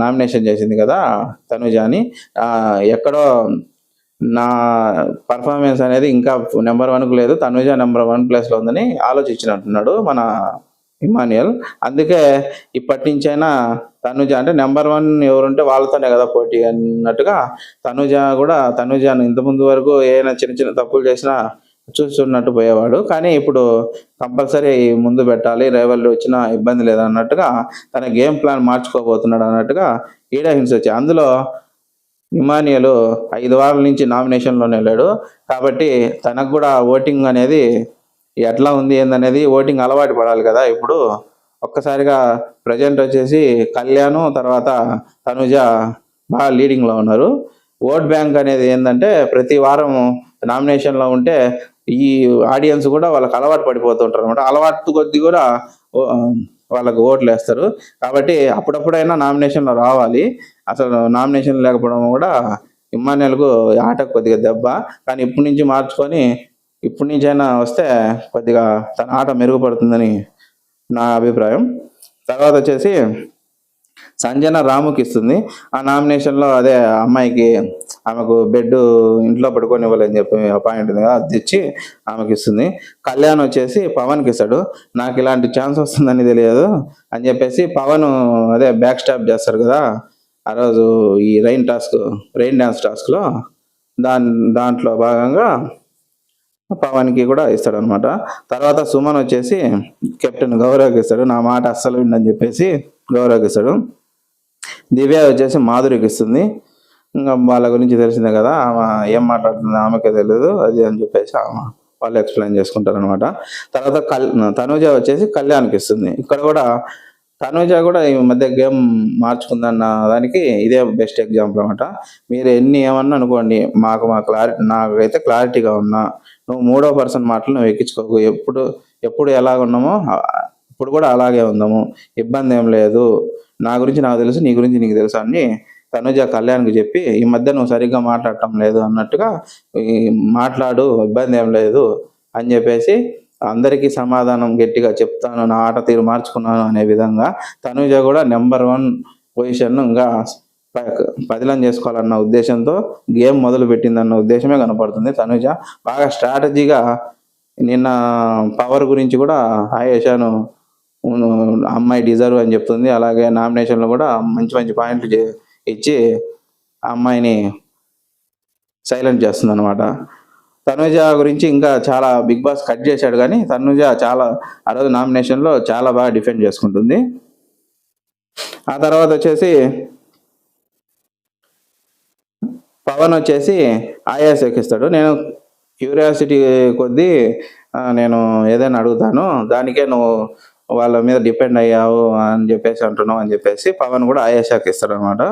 నామినేషన్ చేసింది కదా తనుజాని, ఎక్కడో నా పర్ఫార్మెన్స్ అనేది ఇంకా నెంబర్ 1కు లేదు, తనుజ నెంబర్ 1 ప్లేస్లో ఉందని ఆలోచించినట్టున్నాడు మన ఇమానియల్. అందుకే ఇప్పటి నుంచైనా తనుజ అంటే నెంబర్ 1 ఎవరుంటే వాళ్ళతోనే కదా పోటీ అన్నట్టుగా తనుజాను ఇంతకుముందు వరకు ఏమైనా చిన్న చిన్న తప్పులు చేసినా చూస్తున్నట్టు పోయేవాడు. కానీ ఇప్పుడు కంపల్సరీ ముందు పెట్టాలి, రైవల్ వచ్చినా ఇబ్బంది లేదన్నట్టుగా తన గేమ్ ప్లాన్ మార్చుకోబోతున్నాడు అన్నట్టుగా ఈడ హింట్స్ వచ్చాయి. అందులో ఇమానియల్ 5 వారాల నుంచి నామినేషన్లోనే లేడు కాబట్టి తనకు కూడా ఓటింగ్ అనేది ఎట్లా ఉంది ఏందనేది ఓటింగ్ అలవాటు పడాలి కదా. ఇప్పుడు ఒక్కసారిగా ప్రజెంట్ వచ్చేసి కళ్యాణ్ తర్వాత తనుజ బాగా లీడింగ్లో ఉన్నారు. ఓట్ బ్యాంక్ అనేది ఏంటంటే ప్రతి వారం నామినేషన్లో ఉంటే ఈ ఆడియన్స్ కూడా వాళ్ళకి అలవాటు పడిపోతుంటారు అనమాట. అలవాటు కొద్ది కూడా వాళ్ళకు ఓట్లు వేస్తారు. కాబట్టి అప్పుడప్పుడైనా నామినేషన్లో రావాలి. అసలు నామినేషన్ లేకపోవడం కూడా ఇమ్మాన్యుయల్కు ఆటకు కొద్దిగా దెబ్బ. కానీ ఇప్పటి నుంచి మార్చుకొని ఇప్పటి నుంచైనా వస్తే కొద్దిగా తన ఆట మెరుగుపడుతుందని నా అభిప్రాయం. తర్వాత వచ్చేసి సంజన రాముకి ఇస్తుంది. ఆ నామినేషన్లో అదే అమ్మాయికి ఆమెకు బెడ్ ఇంట్లో పడుకొని ఇవ్వాలని చెప్పి పాయింట్ ఉంది కదా, అది తెచ్చి ఆమెకి ఇస్తుంది. కళ్యాణ్ వచ్చేసి పవన్కి ఇస్తాడు. నాకు ఇలాంటి ఛాన్స్ వస్తుందని తెలియదు అని చెప్పేసి పవన్ అదే బ్యాక్ స్టాప్ చేస్తారు కదా ఆ రోజు ఈ రైన్ డాన్స్ టాస్క్లో దాంట్లో భాగంగా పవన్కి కూడా ఇస్తాడు అనమాట. తర్వాత సుమన్ వచ్చేసి కెప్టెన్ గౌరవ్కి ఇస్తాడు. నా మాట అస్సలు విందని చెప్పేసి గౌరవ్కి ఇస్తాడు. దివ్య వచ్చేసి మాధురికి ఇస్తుంది. ఇంకా వాళ్ళ గురించి తెలిసిందే కదా, ఆమె ఏం మాట్లాడుతుంది ఆమెకే తెలియదు అది అని చెప్పేసి వాళ్ళు ఎక్స్ప్లెయిన్ చేసుకుంటారు అనమాట. తర్వాత తనుజ వచ్చేసి కళ్యాణ్కి ఇస్తుంది. ఇక్కడ కూడా తనుజ కూడా ఈ మధ్య గేమ్ మార్చుకుందన్న దానికి ఇదే బెస్ట్ ఎగ్జాంపుల్ అనమాట. మీరు ఏమన్నా అనుకోండి, నాకైతే క్లారిటీగా ఉన్నా, నువ్వు 3వ పర్సన్ మాటలు నువ్వు ఎక్కించుకోకు. ఎప్పుడు ఎలాగున్నామో ఇప్పుడు కూడా అలాగే ఉందాము, ఇబ్బంది ఏం లేదు, నా గురించి నాకు తెలుసు, నీ గురించి నీకు తెలుసు అని తనుజ కళ్యాణ్కి చెప్పి, ఈ మధ్య నువ్వు సరిగ్గా మాట్లాడటం లేదు అన్నట్టుగా మాట్లాడు, ఇబ్బంది ఏం లేదు అని చెప్పేసి అందరికీ సమాధానం గట్టిగా చెప్తాను, నా ఆట తీరు మార్చుకున్నాను అనే విధంగా తనూజ కూడా నెంబర్ 1 పొజిషన్ ఇంకా పదిలం చేసుకోవాలన్న ఉద్దేశంతో గేమ్ మొదలు పెట్టిందన్న ఉద్దేశమే కనపడుతుంది. తనూజ బాగా స్ట్రాటజీగా నిన్న పవర్ గురించి కూడా ఆయేషాను అమ్మాయి డిజర్వ్ అని చెప్తుంది. అలాగే నామినేషన్లో కూడా మంచి మంచి పాయింట్లు ఇచ్చి ఆ అమ్మాయిని సైలెంట్ చేస్తుంది అనమాట. తనూజ గురించి ఇంకా చాలా బిగ్ బాస్ కట్ చేశాడు, కానీ తనూజ చాలా ఆ రోజు నామినేషన్లో చాలా బాగా డిఫెండ్ చేసుకుంటుంది. ఆ తర్వాత వచ్చేసి పవన్ వచ్చేసి ఆయాస్ ఎక్కిస్తాడు. నేను క్యూరియాసిటీ కొద్దీ నేను ఏదైనా అడుగుతాను, దానికే నువ్వు వాళ్ళ మీద డిపెండ్ అయ్యావు అని చెప్పేసి అంటున్నావు అని చెప్పేసి పవన్ కూడా ఆయేషాకి ఇస్తాడు అనమాట.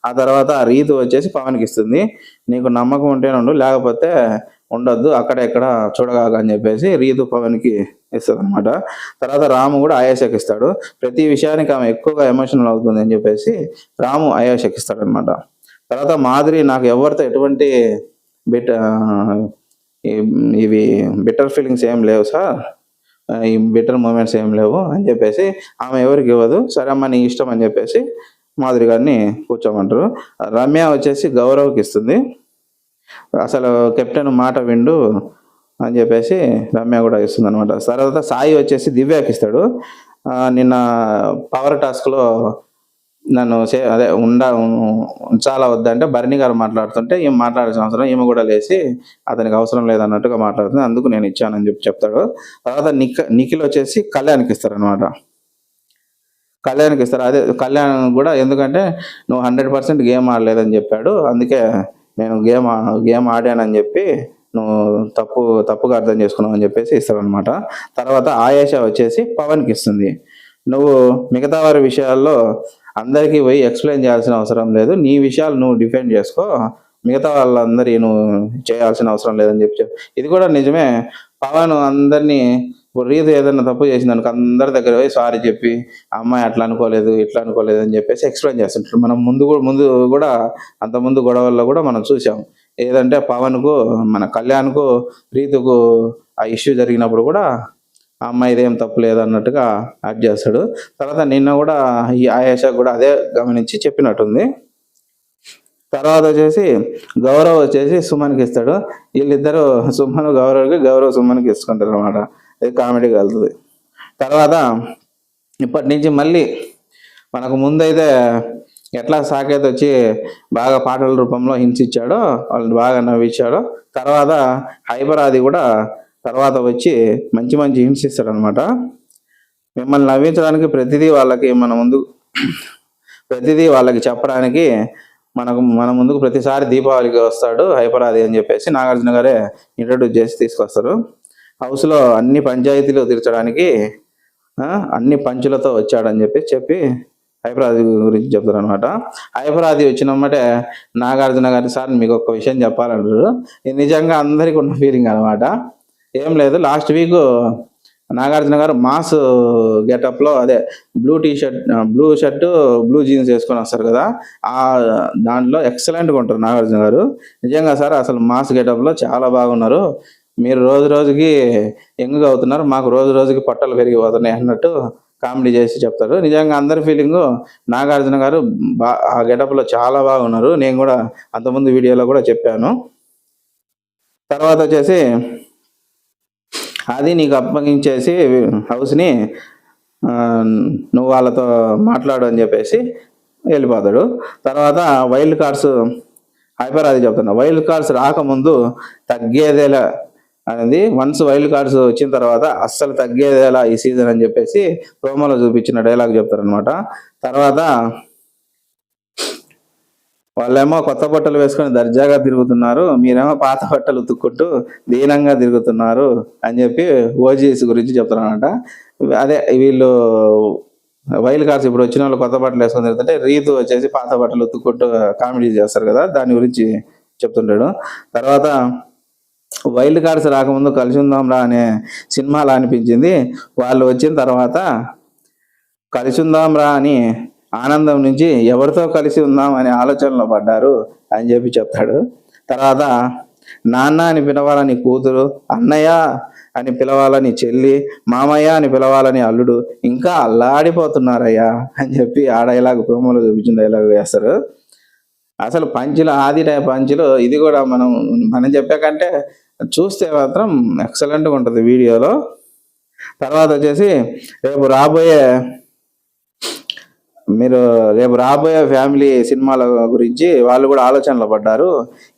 ఆ తర్వాత ఆ రీతు వచ్చేసి పవన్కి ఇస్తుంది. నీకు నమ్మకం ఉంటేనే ఉండు, లేకపోతే ఉండొద్దు, అక్కడ ఇక్కడ చూడగాక అని చెప్పేసి రీతు పవన్కి ఇస్తుంది అనమాట. తర్వాత రాము కూడా ఆయేషాకి ఇస్తాడు. ప్రతి విషయానికి ఆమె ఎక్కువగా ఎమోషనల్ అవుతుంది అని చెప్పేసి రాము ఆయేషాకి ఇస్తాడు అనమాట. తర్వాత మాధురి, నాకు ఎవరితో ఎటువంటి ఇవి బిటర్ ఫీలింగ్స్ ఏం లేవు సార్, ఈ బిటర్ మూమెంట్స్ ఏం లేవు అని చెప్పేసి ఆమె ఎవరికి ఇవ్వదు. సరే అమ్మ నీ ఇష్టం అని చెప్పేసి మాధురి గారిని కూర్చోమంటారు. రమ్య వచ్చేసి గౌరవ్కి ఇస్తుంది. అసలు కెప్టెన్ మాట విండు అని చెప్పేసి రమ్య కూడా ఇస్తుంది అనమాట. తర్వాత సాయి వచ్చేసి దివ్యాకి ఇస్తాడు. నిన్న పవర్ టాస్క్లో నన్ను అదే ఉంచాలా వద్దంటే భరణి గారు మాట్లాడుతుంటే ఈమె మాట్లాడాల్సిన అవసరం, ఈమె కూడా లేచి అతనికి అవసరం లేదన్నట్టుగా మాట్లాడుతుంది, అందుకు నేను ఇచ్చానని చెప్తాడు. తర్వాత నిఖిల్ వచ్చేసి కళ్యాణ్కి ఇస్తారు అనమాట. కళ్యాణ్కి ఇస్తారు. అదే కళ్యాణ్ కూడా ఎందుకంటే నువ్వు 100% గేమ్ ఆడలేదని చెప్పాడు, అందుకే నేను గేమ్ ఆడానని చెప్పి నువ్వు తప్పుగా అర్థం చేసుకున్నావు అని చెప్పేసి ఇస్తాడనమాట. తర్వాత ఆయేషా వచ్చేసి పవన్కి ఇస్తుంది. నువ్వు మిగతా వారి విషయాల్లో అందరికీ పోయి ఎక్స్ప్లెయిన్ చేయాల్సిన అవసరం లేదు, నీ విషయాలు నువ్వు డిఫెండ్ చేసుకో, మిగతా వాళ్ళందరి నువ్వు చేయాల్సిన అవసరం లేదని చెప్పి ఇది కూడా నిజమే. పవన్ అందరినీ రీతు ఏదైనా తప్పు చేసిందనుకో అందరి దగ్గర పోయి సారీ చెప్పి అమ్మాయి అట్లా అనుకోలేదు ఇట్లా అనుకోలేదు అని చెప్పేసి ఎక్స్ప్లెయిన్ చేస్తుంటారు. మనం ముందు కూడా అంతకుముందు గొడవల్లో కూడా మనం చూసాం. ఏదంటే పవన్కు మన కళ్యాణ్కు రీతుకు ఆ ఇష్యూ జరిగినప్పుడు కూడా ఆ అమ్మాయి ఇదేం తప్పు లేదన్నట్టుగా యాడ్ చేస్తాడు. తర్వాత నిన్న కూడా ఈ ఆయేషా కూడా అదే గమనించి చెప్పినట్టుంది. తర్వాత వచ్చేసి గౌరవ్ వచ్చేసి సుమన్కి ఇస్తాడు. వీళ్ళిద్దరూ గౌరవ్ సుమన్కి ఇసుకుంటారు అనమాట. ఇది కామెడీగా వెళ్తుంది. తర్వాత ఇప్పటి నుంచి మళ్ళీ మనకు ముందైతే ఎట్లా సాకేత్ వచ్చి బాగా పాటల రూపంలో హింసించాడో, వాళ్ళని బాగా నవ్వించాడో, తర్వాత హైపరాది కూడా తర్వాత వచ్చి మంచి హింట్స్ ఇస్తాడు అనమాట. మిమ్మల్ని నవ్వించడానికి ప్రతిదీ వాళ్ళకి చెప్పడానికి మన ముందుకు ప్రతిసారి దీపావళికి వస్తాడు హైపరాది అని చెప్పేసి నాగార్జున గారే ఇంట్రడ్యూస్ చేసి తీసుకొస్తారు. హౌస్లో అన్ని పంచాయతీలు తీర్చడానికి అన్ని పంచులతో వచ్చాడని చెప్పి హైపరాది గురించి చెప్తారు అనమాట. హైపరాది వచ్చినమ్మటే నాగార్జున గారి సార్ మీకు ఒక విషయం చెప్పాలంటారు. ఇది నిజంగా అందరికీ ఉన్న ఫీలింగ్ అనమాట. ఏం లేదు, లాస్ట్ వీక్ నాగార్జున గారు మాస్ గెటప్లో అదే బ్లూ షర్టు బ్లూ జీన్స్ వేసుకొని వస్తారు కదా, ఆ దాంట్లో ఎక్సలెంట్గా ఉంటారు నాగార్జున గారు. నిజంగా సార్ అసలు మాస్ గెటప్లో చాలా బాగున్నారు, మీరు రోజుకి యంగ్గా అవుతున్నారు, మాకు రోజుకి పొట్టలు పెరిగిపోతున్నాయి అన్నట్టు కామెడీ చేసి చెప్తారు. నిజంగా అందరి ఫీలింగు నాగార్జున గారు ఆ గెటప్లో చాలా బాగున్నారు. నేను కూడా అంతకుముందు వీడియోలో కూడా చెప్పాను. తర్వాత వచ్చేసి అది నీకు అప్పగించేసి హౌస్ని నువ్వు వాళ్ళతో మాట్లాడు అని చెప్పేసి వెళ్ళిపోతాడు. తర్వాత వైల్డ్ కార్డ్స్ హైపరాది చెప్తున్నా, వైల్డ్ కార్డ్స్ రాకముందు తగ్గేదేలా అనేది, వన్స్ వైల్డ్ కార్డ్స్ వచ్చిన తర్వాత అస్సలు తగ్గేదేలా ఈ సీజన్ అని చెప్పేసి ప్రోమోలో చూపించిన డైలాగ్ చెప్తారనమాట. తర్వాత వాళ్ళేమో కొత్త బట్టలు వేసుకొని దర్జాగా తిరుగుతున్నారు, మీరేమో పాత బట్టలు ఉతుక్కుంటూ దీనంగా తిరుగుతున్నారు అని చెప్పి ఓజీస్ గురించి చెప్తారనమాట. అదే వీళ్ళు వైల్డ్ కార్డ్స్ ఇప్పుడు వచ్చిన వాళ్ళు కొత్త బట్టలు వేసుకొని తిరుగుతుంటే రీతు వచ్చేసి పాత బట్టలు ఉతుక్కుంటూ కామెడీ చేస్తారు కదా, దాని గురించి చెప్తుంటాడు. తర్వాత వైల్డ్ కార్డ్స్ రాకముందు కలిసి ఉందాం రా అనే సినిమాలా అనిపించింది, వాళ్ళు వచ్చిన తర్వాత కలిసి ఉందాం రా అని ఆనందం నుంచి ఎవరితో కలిసి ఉందాం అనే ఆలోచనలో పడ్డారు అని చెప్పి చెప్తాడు. తర్వాత నాన్న అని పిలవాలని కూతురు, అన్నయ్య అని పిలవాలని చెల్లి, మామయ్య అని పిలవాలని అల్లుడు, ఇంకా అల్లాడిపోతున్నారయ్యా అని చెప్పి ఆ డైలాగ్ ప్రోమోలో చూపించిన డైలాగ్ వేస్తారు. అసలు పంచులు పంచులు ఇది కూడా మనం చెప్పే కంటే చూస్తే మాత్రం ఎక్సలెంట్గా ఉంటుంది వీడియోలో. తర్వాత వచ్చేసి రేపు రాబోయే ఫ్యామిలీ సినిమాల గురించి వాళ్ళు కూడా ఆలోచనలో పడ్డారు.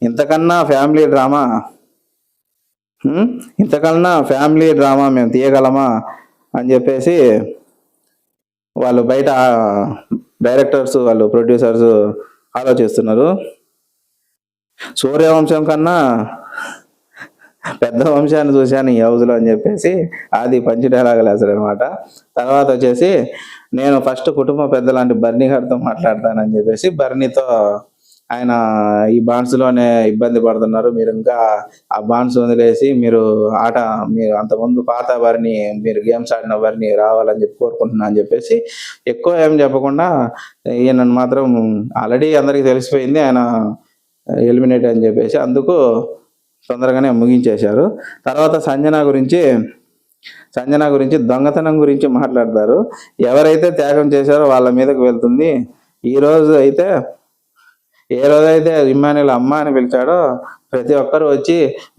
ఇంతకన్నా ఫ్యామిలీ డ్రామా మేము తీయగలమా అని చెప్పేసి వాళ్ళు బయట డైరెక్టర్స్, వాళ్ళు ప్రొడ్యూసర్స్ ఆలోచిస్తున్నారు. సూర్యవంశం కన్నా పెద్ద వంశాన్ని చూశాను ఈ హౌస్లో అని చెప్పేసి అది పంచి డైలాగ్ వేస్తాడు అనమాట. తర్వాత వచ్చేసి నేను ఫస్ట్ కుటుంబ పెద్ద లాంటి బర్నీ గారితో మాట్లాడతానని చెప్పేసి బర్నీతో ఆయన ఈ బాండ్స్లోనే ఇబ్బంది పడుతున్నారు, మీరు ఇంకా ఆ బాండ్స్ వదిలేసి మీరు అంతకుముందు పాత బర్నీ, మీరు గేమ్స్ ఆడిన బర్నీ రావాలని చెప్పి కోరుకుంటున్నా అని చెప్పేసి ఎక్కువ ఏం చెప్పకుండా ఈయన మాత్రం ఆల్రెడీ అందరికీ తెలిసిపోయింది ఆయన ఎలిమినేట్ అని చెప్పేసి అందుకు తొందరగానే ముగించేశారు. తర్వాత సంజన గురించి దొంగతనం గురించి మాట్లాడతారు. ఎవరైతే త్యాగం చేశారో వాళ్ళ మీదకి వెళ్తుంది. ఏ రోజైతే ఇమ్మానుయేల్ అమ్మ అని పిలిచాడో ప్రతి ఒక్కరు వచ్చి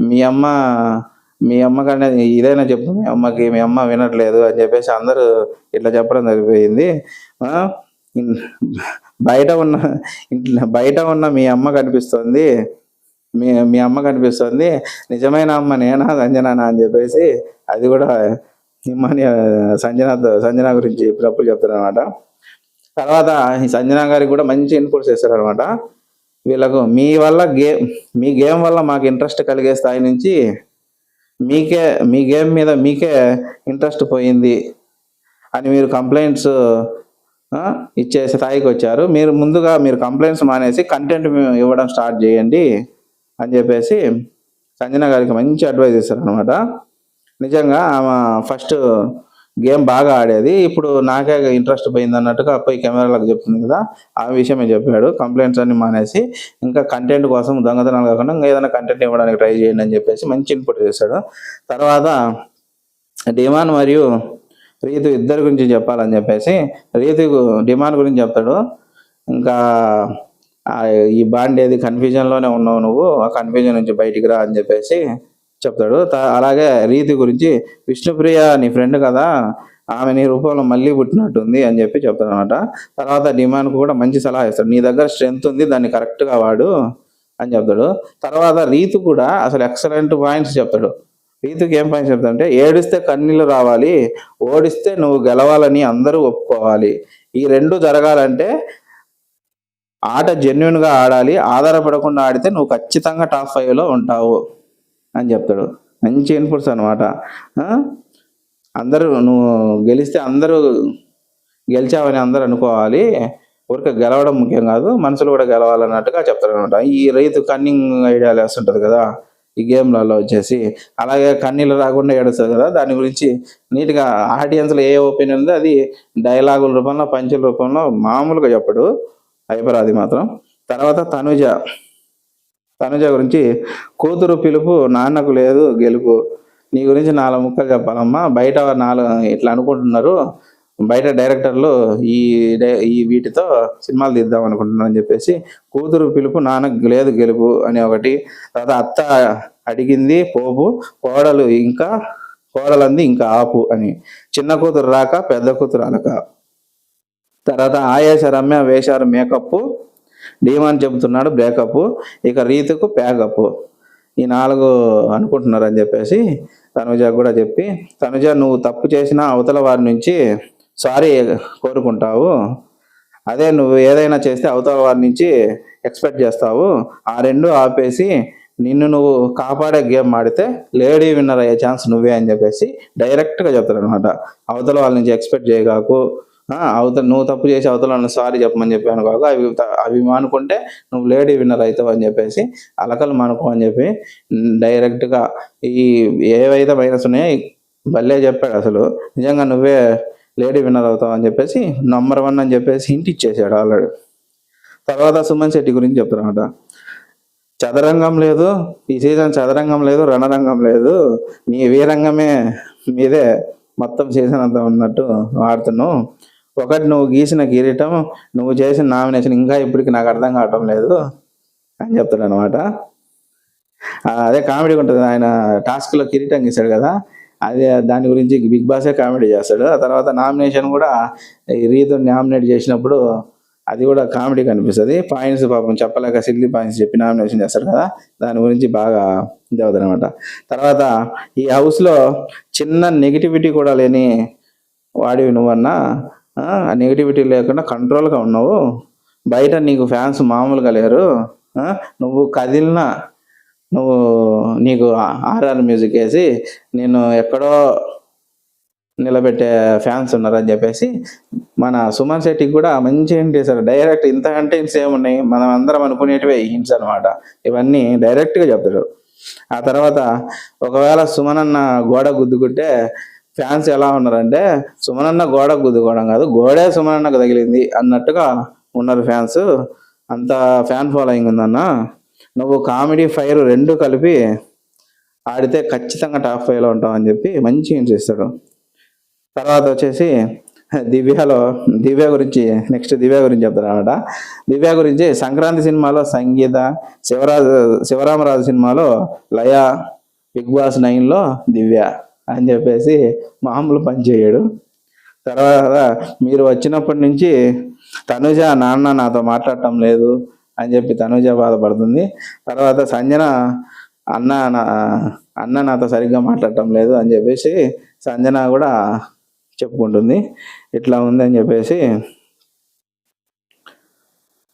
మీ అమ్మ కన్నా ఇదైనా చెప్పు, మీ అమ్మ వినట్లేదు అని చెప్పేసి అందరూ ఇట్లా చెప్పడం సరిపోయింది. బయట ఉన్న మీ అమ్మ కనిపిస్తుంది, మీ అమ్మ కనిపిస్తుంది, నిజమైన అమ్మ నేనా సంజనానా అని చెప్పేసి అది కూడా సంజన గురించి తప్పులు చెప్తారనమాట. తర్వాత ఈ సంజన గారికి కూడా మంచి ఇన్పుట్స్ ఇస్తారనమాట. వీళ్ళకు మీ గేమ్ వల్ల మాకు ఇంట్రెస్ట్ కలిగే స్థాయి నుంచి మీ గేమ్ మీద మీకే ఇంట్రెస్ట్ పోయింది అని మీరు కంప్లైంట్స్ ఇచ్చే స్థాయికి వచ్చారు. ముందుగా మీరు కంప్లైంట్స్ మానేసి కంటెంట్ ఇవ్వడం స్టార్ట్ చేయండి అని చెప్పేసి సంజన గారికి మంచి అడ్వైజ్ ఇస్తారు అనమాట. నిజంగా ఆమె ఫస్ట్ గేమ్ బాగా ఆడేది, ఇప్పుడు నాకే ఇంట్రెస్ట్ పోయింది అన్నట్టుగా పోయి కెమెరాలకు చెప్తుంది కదా, ఆ విషయమే చెప్పాడు. కంప్లైంట్స్ అన్ని మానేసి ఇంకా కంటెంట్ కోసం దొంగతనాలు కాకుండా ఇంకా ఏదైనా కంటెంట్ ఇవ్వడానికి ట్రై చేయండి అని చెప్పేసి మంచి ఇన్పుట్ చేశాడు. తర్వాత డిమాన్ మరియు రీతు ఇద్దరి గురించి చెప్పాలని చెప్పేసి రీతుకు డిమాన్ గురించి చెప్తాడు. ఇంకా ఈ బాండ్ ఏది కన్ఫ్యూజన్లోనే ఉన్నావు నువ్వు, ఆ కన్ఫ్యూజన్ నుంచి బయటికి రా అని చెప్పేసి చెప్తాడు. అలాగే రీతి గురించి విష్ణుప్రియ నీ ఫ్రెండ్ కదా, ఆమె నీ రూపంలో మళ్ళీ పుట్టినట్టుంది అని చెప్పి చెప్తాడు అనమాట. తర్వాత డిమాండ్కు కూడా మంచి సలహా ఇస్తాడు, నీ దగ్గర స్ట్రెంత్ ఉంది, దాన్ని కరెక్ట్గా వాడు అని చెప్తాడు. తర్వాత రీతు కూడా అసలు ఎక్సలెంట్ పాయింట్స్ చెప్తాడు. రీతుకి ఏం పాయింట్స్ చెప్తాడంటే, ఏడిస్తే కన్నీళ్ళు రావాలి, ఓడిస్తే నువ్వు గెలవాలని అందరూ ఒప్పుకోవాలి, ఈ రెండు జరగాలంటే ఆట జెన్యున్గా ఆడాలి, ఆధారపడకుండా ఆడితే నువ్వు ఖచ్చితంగా టాప్ 5లో ఉంటావు అని చెప్తాడు. మంచి ఇన్పుట్స్ అనమాట. అందరూ నువ్వు గెలిస్తే అందరూ గెలిచావని అందరూ అనుకోవాలి, ఊరికే గెలవడం ముఖ్యం కాదు, మనుషులు కూడా గెలవాలన్నట్టుగా చెప్తాడు అనమాట. ఈ రైతు కన్నింగ్ ఐడియాలు వేస్తుంటుంది కదా ఈ గేమ్లలో వచ్చేసి, అలాగే కన్నీళ్ళు రాకుండా ఏడుస్తుంది కదా, దాని గురించి నీట్గా ఆడియన్స్లో ఏ ఒపీనియన్ ఉందో అది డైలాగుల రూపంలో పంచుల రూపంలో మామూలుగా చెప్పడు, హైపరాది మాత్రం. తర్వాత తనుజ గురించి కూతురు పిలుపు నాన్నకు లేదు గెలుపు, నీ గురించి 4 ముక్కలు చెప్పాలమ్మా, బయట 4 ఇట్లా అనుకుంటున్నారు, బయట డైరెక్టర్లు ఈ వీటితో సినిమాలు తీద్దాం అనుకుంటున్నారు అని చెప్పేసి కూతురు పిలుపు నాన్నకు లేదు గెలుపు అని ఒకటి. తర్వాత అత్త అడిగింది పోపు, కోడలంది ఇంకా ఆపు అని, చిన్న కూతురు రాక పెద్ద కూతురు అలక. తర్వాత ఆయేష రమ్య వేశారు మేకప్, డిమాండ్ చెబుతున్నాడు బ్రేకప్, ఇక రీతుకు ప్యాకప్, ఈ 4 అనుకుంటున్నారు అని చెప్పేసి తనుజ కూడా చెప్పి, తనుజ నువ్వు తప్పు చేసినా అవతల వారి నుంచి సారీ కోరుకుంటావు, అదే నువ్వు ఏదైనా చేస్తే అవతల వారి నుంచి ఎక్స్పెక్ట్ చేస్తావు, ఆ రెండు ఆపేసి నిన్ను నువ్వు కాపాడే గేమ్ ఆడితే లేడీ విన్నర్ అయ్యే ఛాన్స్ నువ్వే అని చెప్పేసి డైరెక్ట్గా చెప్తాడు అనమాట. అవతల వాళ్ళ నుంచి ఎక్స్పెక్ట్ చేయగాకు, నువ్వు తప్పు చేసి అవతల సారీ చెప్పమని చెప్పాను కాక అవి మానుకుంటే నువ్వు లేడీ విన్నర్ అవుతావు అని చెప్పేసి అలకలు మానుకో అని చెప్పి డైరెక్ట్గా ఈ ఏవైతే మైనస్ ఉన్నాయో భలే చెప్పాడు. అసలు నిజంగా నువ్వే లేడీ విన్నర్ అవుతావు అని చెప్పేసి నంబర్ 1 అని చెప్పేసి హింట్ ఇచ్చేసాడు ఆల్రెడీ. తర్వాత సుమన్ శెట్టి గురించి చెప్తారన్నమాట. చదరంగం లేదు, ఈ సీజన్ చదరంగం లేదు, రణరంగం లేదు, నీ వీరంగమే మీదే మొత్తం సీజన్ అంతా ఉన్నట్టు ఆడుతున్నావు. ఒకటి నువ్వు గీసిన కిరీటం, నువ్వు చేసిన నామినేషన్ ఇంకా ఇప్పటికి నాకు అర్థం కావటం లేదు అని చెప్తాడు అనమాట. అదే కామెడీ ఉంటుంది. ఆయన టాస్క్లో కిరీటం గీశాడు కదా, అదే దాని గురించి బిగ్ బాసే కామెడీ చేస్తాడు. ఆ తర్వాత నామినేషన్ కూడా ఈ రీతు నామినేట్ చేసినప్పుడు అది కూడా కామెడీ కనిపిస్తుంది. పాయింట్స్ పాపం చెప్పలేక సిల్లీ పాయింట్స్ చెప్పి నామినేషన్ చేస్తాడు కదా, దాని గురించి బాగా ఇది అవుతుంది అనమాట. తర్వాత ఈ హౌస్లో చిన్న నెగిటివిటీ కూడా లేని వాడివి నువ్వన్నా, ఆ నెగిటివిటీ లేకుండా కంట్రోల్గా ఉన్నావు. బయట నీకు ఫ్యాన్స్ మామూలుగా లేరు. నువ్వు కదిలిన నువ్వు నీకు ఆర్ఆర్ మ్యూజిక్ వేసి నేను ఎక్కడో నిలబెట్టే ఫ్యాన్స్ ఉన్నారని చెప్పేసి మన సుమన్ శెట్టికి కూడా మంచి హింట్ వేశారు. డైరెక్ట్ ఇంత హింట్స్ ఏమున్నాయి, మనం అందరం అనుకునేటివే హింట్స్ అనమాట. ఇవన్నీ డైరెక్ట్గా చెప్తాడు. ఆ తర్వాత ఒకవేళ సుమన్ అన్న గోడ గుద్దుకుంటే ఫ్యాన్స్ ఎలా ఉన్నారంటే, సుమన్ అన్న గోడ గుద్దుకోవడం కాదు, గోడే సుమన్ అన్నకు తగిలింది అన్నట్టుగా ఉన్నారు ఫ్యాన్స్. అంత ఫ్యాన్ ఫాలోయింగ్ ఉందన్న. నువ్వు కామెడీ ఫైర్ రెండు కలిపి ఆడితే ఖచ్చితంగా టాప్ 5లో ఉంటావు అని చెప్పి మంచి హింట్స్ ఇస్తాడు. తర్వాత వచ్చేసి దివ్య గురించి చెప్తారు అనమాట. దివ్య గురించి సంక్రాంతి సినిమాలో సంగీత, శివరామరాజు సినిమాలో లయ, బిగ్ బాస్ 9లో దివ్య అని చెప్పేసి మామూలు పని చేయడు. తర్వాత మీరు వచ్చినప్పటి నుంచి తనుజ నాన్న నాతో మాట్లాడటం లేదు అని చెప్పి తనుజ బాధపడుతుంది. తర్వాత సంజన అన్న నాతో సరిగ్గా మాట్లాడటం లేదు అని చెప్పేసి సంజన కూడా చెప్పుకుంటుంది. ఇట్లా ఉంది అని చెప్పేసి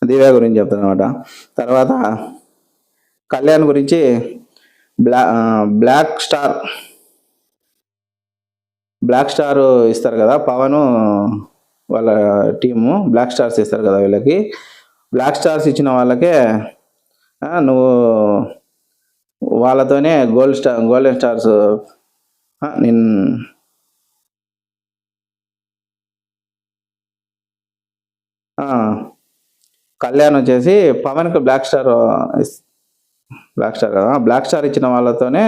దివ్య గురించి చెప్తాను అనమాట. తర్వాత కళ్యాణ్ గురించి బ్లాక్ స్టార్ ఇస్తారు కదా, పవన్ వాళ్ళ టీము బ్లాక్ స్టార్స్ ఇస్తారు కదా వీళ్ళకి. బ్లాక్ స్టార్స్ ఇచ్చిన వాళ్ళకే నువ్వు వాళ్ళతోనే గోల్డెన్ స్టార్స్ కళ్యాణ్ వచ్చేసి పవన్కి బ్లాక్ స్టార్ కదా, బ్లాక్ స్టార్ ఇచ్చిన వాళ్ళతోనే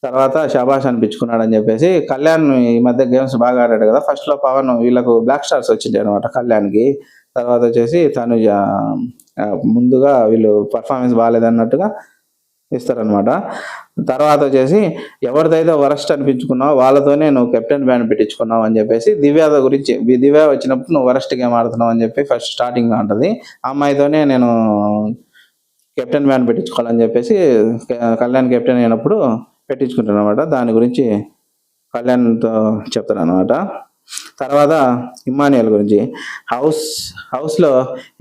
తర్వాత శబాష్ అనిపించుకున్నాడు అని చెప్పేసి. కళ్యాణ్ ఈ మధ్య గేమ్స్ బాగా ఆడాడు కదా, ఫస్ట్లో పవన్ వీళ్ళకు బ్లాక్ స్టార్స్ వచ్చింటాయి అనమాట కళ్యాణ్కి. తర్వాత వచ్చేసి తనుజ ముందుగా వీళ్ళు పర్ఫార్మెన్స్ బాగాలేదన్నట్టుగా ఇస్తారనమాట. తర్వాత వచ్చేసి ఎవరిదైతే వరస్ట్ అనిపించుకున్నావు వాళ్ళతోనే నువ్వు కెప్టెన్ బ్యాన్ పెట్టించుకున్నావు అని చెప్పేసి దివ్య వచ్చినప్పుడు నువ్వు వరస్ట్ గేమ్ ఆడుతున్నావు అని చెప్పి ఫస్ట్ స్టార్టింగ్లో ఉంటుంది. ఆ అమ్మాయితోనే నేను కెప్టెన్ బ్యాన్ పెట్టించుకోవాలని చెప్పేసి కళ్యాణ్ కెప్టెన్ అయినప్పుడు పెట్టించుకుంటాను అనమాట. దాని గురించి కళ్యాణ్తో చెప్తాను అనమాట. తర్వాత ఇమ్మానియల్ గురించి హౌస్లో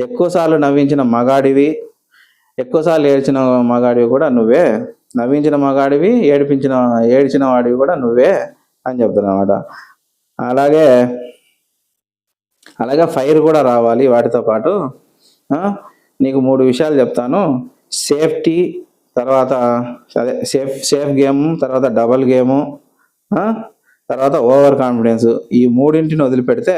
ఎక్కువసార్లు నవ్వించిన మగాడివి, ఎక్కువసార్లు ఏడ్చిన మగాడివి కూడా నువ్వే, నవ్వించిన మగాడివి, ఏడ్చిన వాడివి కూడా నువ్వే అని చెప్తాను అనమాట. అలాగే ఫైర్ కూడా రావాలి వాటితో పాటు. నీకు 3 విషయాలు చెప్తాను. సేఫ్టీ, తర్వాత సేఫ్ గేమ్, తర్వాత డబల్ గేము, తర్వాత ఓవర్ కాన్ఫిడెన్స్. ఈ 3ంటిని వదిలిపెడితే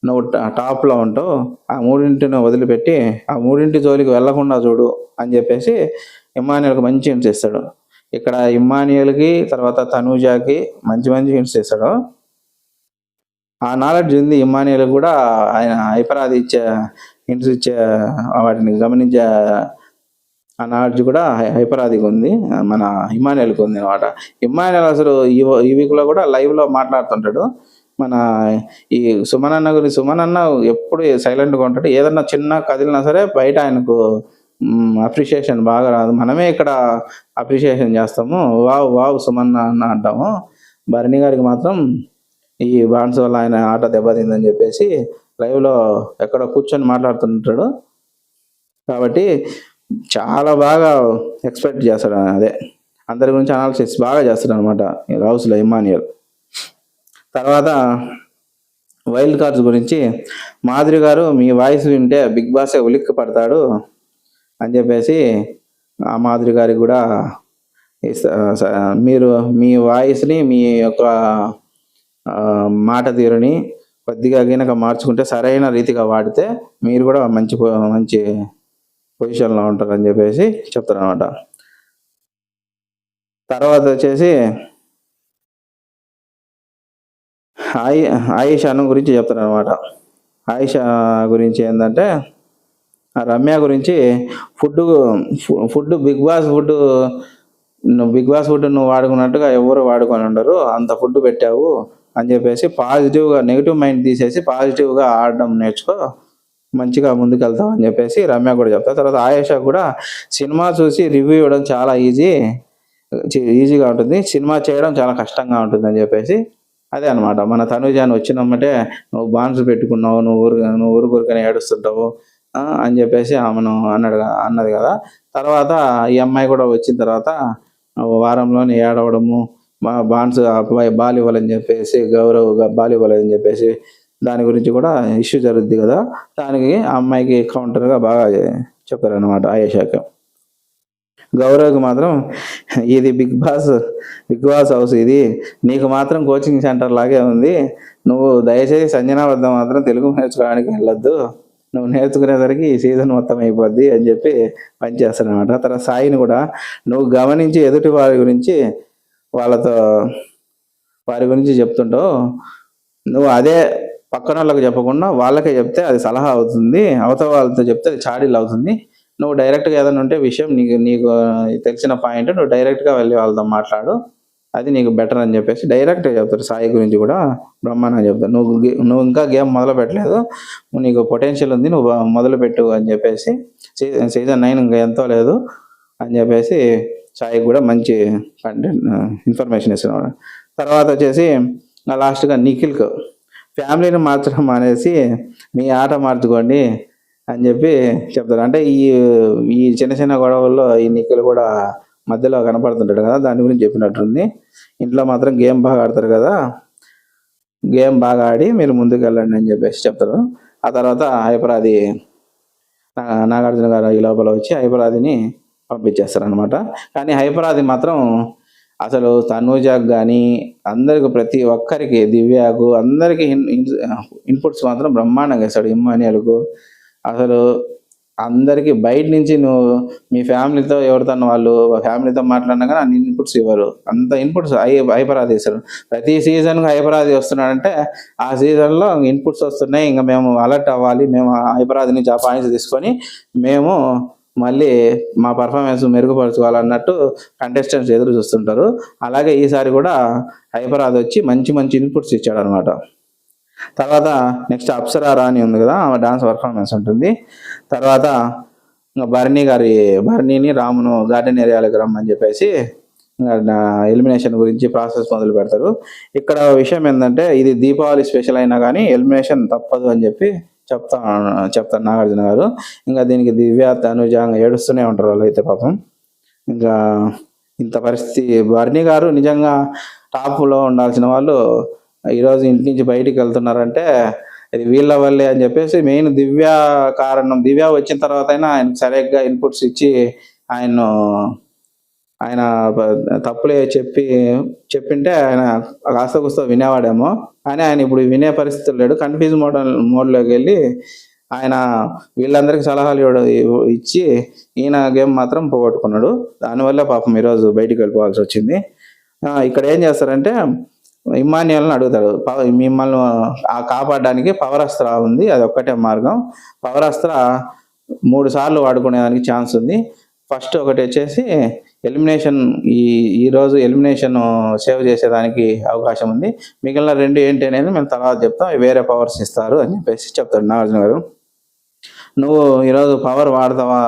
నువ్వు టాప్లో ఉంటావు. ఆ 3ంటిని వదిలిపెట్టి ఆ 3ంటి జోలికి వెళ్లకుండా చూడు అని చెప్పేసి ఇమ్మానియల్కి మంచి హింట్స్ ఇస్తాడు. ఇక్కడ ఇమ్మానియల్కి తర్వాత తనూజాకి మంచి హింట్స్ ఇస్తాడు. ఆ నాలెడ్జ్ ఉంది ఇమ్మానియల్ కూడా. ఆయన హైపరాది హింట్స్ ఇచ్చే వాటిని గమనించే ఆ నాలెడ్జ్ కూడా హైపరాదికి ఉంది, మన ఇమ్మానియల్కి ఉంది అనమాట. ఇమ్మానియల్ అసలు ఈ వీక్లో కూడా లైవ్లో మాట్లాడుతుంటాడు. మన ఈ సుమన్ అన్న ఎప్పుడు సైలెంట్గా ఉంటాడు. ఏదన్నా చిన్న కదిలినా సరే బయట ఆయనకు అప్రిషియేషన్ బాగా రాదు. మనమే ఇక్కడ అప్రిషియేషన్ చేస్తాము, వావ్ సుమన్ అన్న అంటాము. భరణి గారికి మాత్రం ఈ బాన్స్ వల్ల ఆయన ఆట దెబ్బతిందని చెప్పేసి లైవ్లో ఎక్కడో కూర్చొని మాట్లాడుతుంటాడు. కాబట్టి చాలా బాగా ఎక్స్పెక్ట్ చేస్తాడు, అదే అందరి గురించి అనాలిసిస్ బాగా చేస్తాడు అనమాట హౌస్లో ఇమ్మానియల్. తర్వాత వైల్డ్ కార్డ్స్ గురించి మాధురి గారు మీ వాయిస్ వింటే బిగ్ బాసే ఉలిక్కి పడతాడు అని చెప్పేసి ఆ మాధురి గారికి కూడా మీరు మీ వాయిస్ని, మీ యొక్క మాట తీరుని కొద్దిగా గినక మార్చుకుంటే, సరైన రీతిగా వాడితే మీరు కూడా మంచి పొజిషన్లో ఉంటారని చెప్పేసి చెప్తారనమాట. తర్వాత వచ్చేసి ఆయిషాను గురించి చెప్తారనమాట. ఆయిషా గురించి ఏంటంటే రమ్య గురించి ఫుడ్ బిగ్ బాస్ ఫుడ్ నువ్వు వాడుకున్నట్టుగా ఎవరు వాడుకొని ఉండరు, అంత ఫుడ్ పెట్టావు అని చెప్పేసి పాజిటివ్గా, నెగిటివ్ మైండ్ తీసేసి పాజిటివ్గా ఆడడం నేర్చుకో, మంచిగా ముందుకెళ్తావు అని చెప్పేసి రమ్య కూడా చెప్తారు. తర్వాత ఆయేషా కూడా సినిమా చూసి రివ్యూ ఇవ్వడం చాలా ఈజీగా ఉంటుంది, సినిమా చేయడం చాలా కష్టంగా ఉంటుంది అని చెప్పేసి, అదే అనమాట మన తనుజాని వచ్చినమ్మంటే నువ్వు బాన్స్ పెట్టుకున్నావు, నువ్వు ఊరుకనే ఏడుస్తుంటావు అని చెప్పేసి ఆమెను అన్నది కదా. తర్వాత ఈ అమ్మాయి కూడా వచ్చిన తర్వాత వారంలోనే ఏడవడము, బాన్స్ అబ్బాయి బాల్ ఇవ్వాలని చెప్పేసి, గౌరవ్ బాల్ ఇవ్వాలని చెప్పేసి దాని గురించి కూడా ఇష్యూ జరుగుద్ది కదా. దానికి ఆ అమ్మాయికి కౌంటర్గా బాగా చెప్పారనమాట ఆయేషాకి. గౌరవ్కి మాత్రం ఇది బిగ్ బాస్ హౌస్, ఇది నీకు మాత్రం కోచింగ్ సెంటర్ లాగే ఉంది, నువ్వు దయచేసి సంజన వద్ద మాత్రం తెలుగు నేర్చుకోవడానికి వెళ్ళొద్దు, నువ్వు నేర్చుకునేసరికి ఈ సీజన్ మొత్తం అయిపోద్ది అని చెప్పి పనిచేస్తానమాట. తర్వాత సాయిని కూడా నువ్వు గమనించి ఎదుటి వారి గురించి చెప్తుంటావు, నువ్వు అదే పక్కన వాళ్ళకి చెప్పకుండా వాళ్ళకే చెప్తే అది సలహా అవుతుంది, అవతల వాళ్ళతో చెప్తే అది చాడీలు అవుతుంది, నువ్వు డైరెక్ట్గా ఏదైనా ఉంటే విషయం నీకు తెలిసిన పాయింట్ నువ్వు డైరెక్ట్గా వెళ్ళి వాళ్ళతో మాట్లాడు, అది నీకు బెటర్ అని చెప్పేసి డైరెక్ట్గా చెప్తారు. సాయి గురించి కూడా బ్రహ్మాండంగా చెప్తారు. నువ్వు ఇంకా గేమ్ మొదలు పెట్టలేదు, నీకు పొటెన్షియల్ ఉంది, నువ్వు మొదలుపెట్టు అని చెప్పేసి, సీజన్ 9 ఇంకా ఎంతో లేదు అని చెప్పేసి సాయి కూడా మంచి కంటెంట్ ఇన్ఫర్మేషన్ ఇస్తున్నాడు. తర్వాత వచ్చేసి లాస్ట్గా నిఖిల్కు ఫ్యామిలీని మార్చడం అనేసి మీ ఆట మార్చుకోండి అని చెప్పి చెప్తారు. అంటే ఈ చిన్న చిన్న గొడవల్లో ఈ నిఖిల్ కూడా మధ్యలో కనపడుతుంటాడు కదా, దాని గురించి చెప్పినట్టుంది. ఇంట్లో మాత్రం గేమ్ బాగా ఆడతారు కదా, గేమ్ బాగా ఆడి మీరు ముందుకు వెళ్ళండి అని చెప్పేసి చెప్తారు. ఆ తర్వాత హైపరాది నాగార్జున గారు ఈ లోపల వచ్చి హైపరాదిని పంపించేస్తారనమాట. కానీ హైపరాది మాత్రం అసలు తనూజాకు కానీ అందరికి, ప్రతి ఒక్కరికి, దివ్యకు అందరికీ ఇన్పుట్స్ మాత్రం బ్రహ్మాండంగా ఇస్తాడు. ఇమ్మాన్యుయల్కు అసలు అందరికీ బయట నుంచి నువ్వు మీ ఫ్యామిలీతో ఫ్యామిలీతో మాట్లాడినా కానీ అన్ని ఇన్పుట్స్ ఇవ్వరు, అంత ఇన్పుట్స్ హైపరాది ఇస్తారు. ప్రతి సీజన్కి హైపరాది వస్తున్నాడంటే ఆ సీజన్లో ఇన్పుట్స్ వస్తున్నాయి, ఇంకా మేము అలర్ట్ అవ్వాలి, మేము హైపరాది నుంచి ఆ పాయింట్స్ తీసుకొని మేము మళ్ళీ మా పర్ఫార్మెన్స్ మెరుగుపరచుకోవాలన్నట్టు కంటెస్టెంట్స్ ఎదురు చూస్తుంటారు. అలాగే ఈసారి కూడా హైపరాది వచ్చి మంచి మంచి ఇన్పుట్స్ ఇచ్చాడు అనమాట. తర్వాత నెక్స్ట్ అప్సరా రాణి ఉంది కదా, ఆమె డాన్స్ పర్ఫార్మెన్స్ ఉంటుంది. తర్వాత భరణిని రామును గార్డెన్ ఏరియాలకు రమ్మని చెప్పేసి ఎలిమినేషన్ గురించి ప్రాసెస్ మొదలు పెడతారు. ఇక్కడ విషయం ఏంటంటే ఇది దీపావళి స్పెషల్ అయినా కానీ ఎలిమినేషన్ తప్పదు అని చెప్పి చెప్తారు నాగార్జున గారు. ఇంకా దీనికి దివ్య, తనుజ ఏడుస్తూనే ఉంటారు వాళ్ళు అయితే పాపం. ఇంకా ఇంత పరిస్థితి, భరణి గారు నిజంగా టాప్లో ఉండాల్సిన వాళ్ళు ఈరోజు ఇంటి నుంచి బయటికి వెళ్తున్నారంటే అది వీళ్ళ వల్లే అని చెప్పేసి, మెయిన్ దివ్య కారణం. దివ్య వచ్చిన తర్వాత అయినా ఆయనకు సరిగ్గా ఇన్పుట్స్ ఇచ్చి ఆయన తప్పులే చెప్పింటే ఆయన కాస్త కూస్త వినేవాడేమో, కానీ ఆయన ఇప్పుడు వినే పరిస్థితులు లేడు. కన్ఫ్యూజ్ మోడ్లోకి వెళ్ళి ఆయన వీళ్ళందరికీ సలహాలు ఇచ్చి ఈయన గేమ్ మాత్రం పోగొట్టుకున్నాడు. దానివల్ల పాపం ఈరోజు బయటికి వెళ్ళిపోవాల్సి వచ్చింది. ఇక్కడ ఏం చేస్తారంటే ఇమ్మాన్యుయల్ని అడుగుతాడు, మిమ్మల్ని కాపాడడానికి పవర్ అస్త్ర ఉంది, అది ఒక్కటే మార్గం, పవర్ అస్త్ర 3 సార్లు వాడుకునేదానికి ఛాన్స్ ఉంది. ఫస్ట్ ఒకటి వచ్చేసి ఎలిమినేషన్, ఈరోజు ఎలిమినేషన్ సేవ్ చేసేదానికి అవకాశం ఉంది, మిగిలిన 2 ఏంటి అనేది మేము తర్వాత చెప్తాం, వేరే పవర్స్ ఇస్తారు అని చెప్పేసి చెప్తాడు నాగార్జున గారు. నువ్వు ఈరోజు పవర్ వాడతావా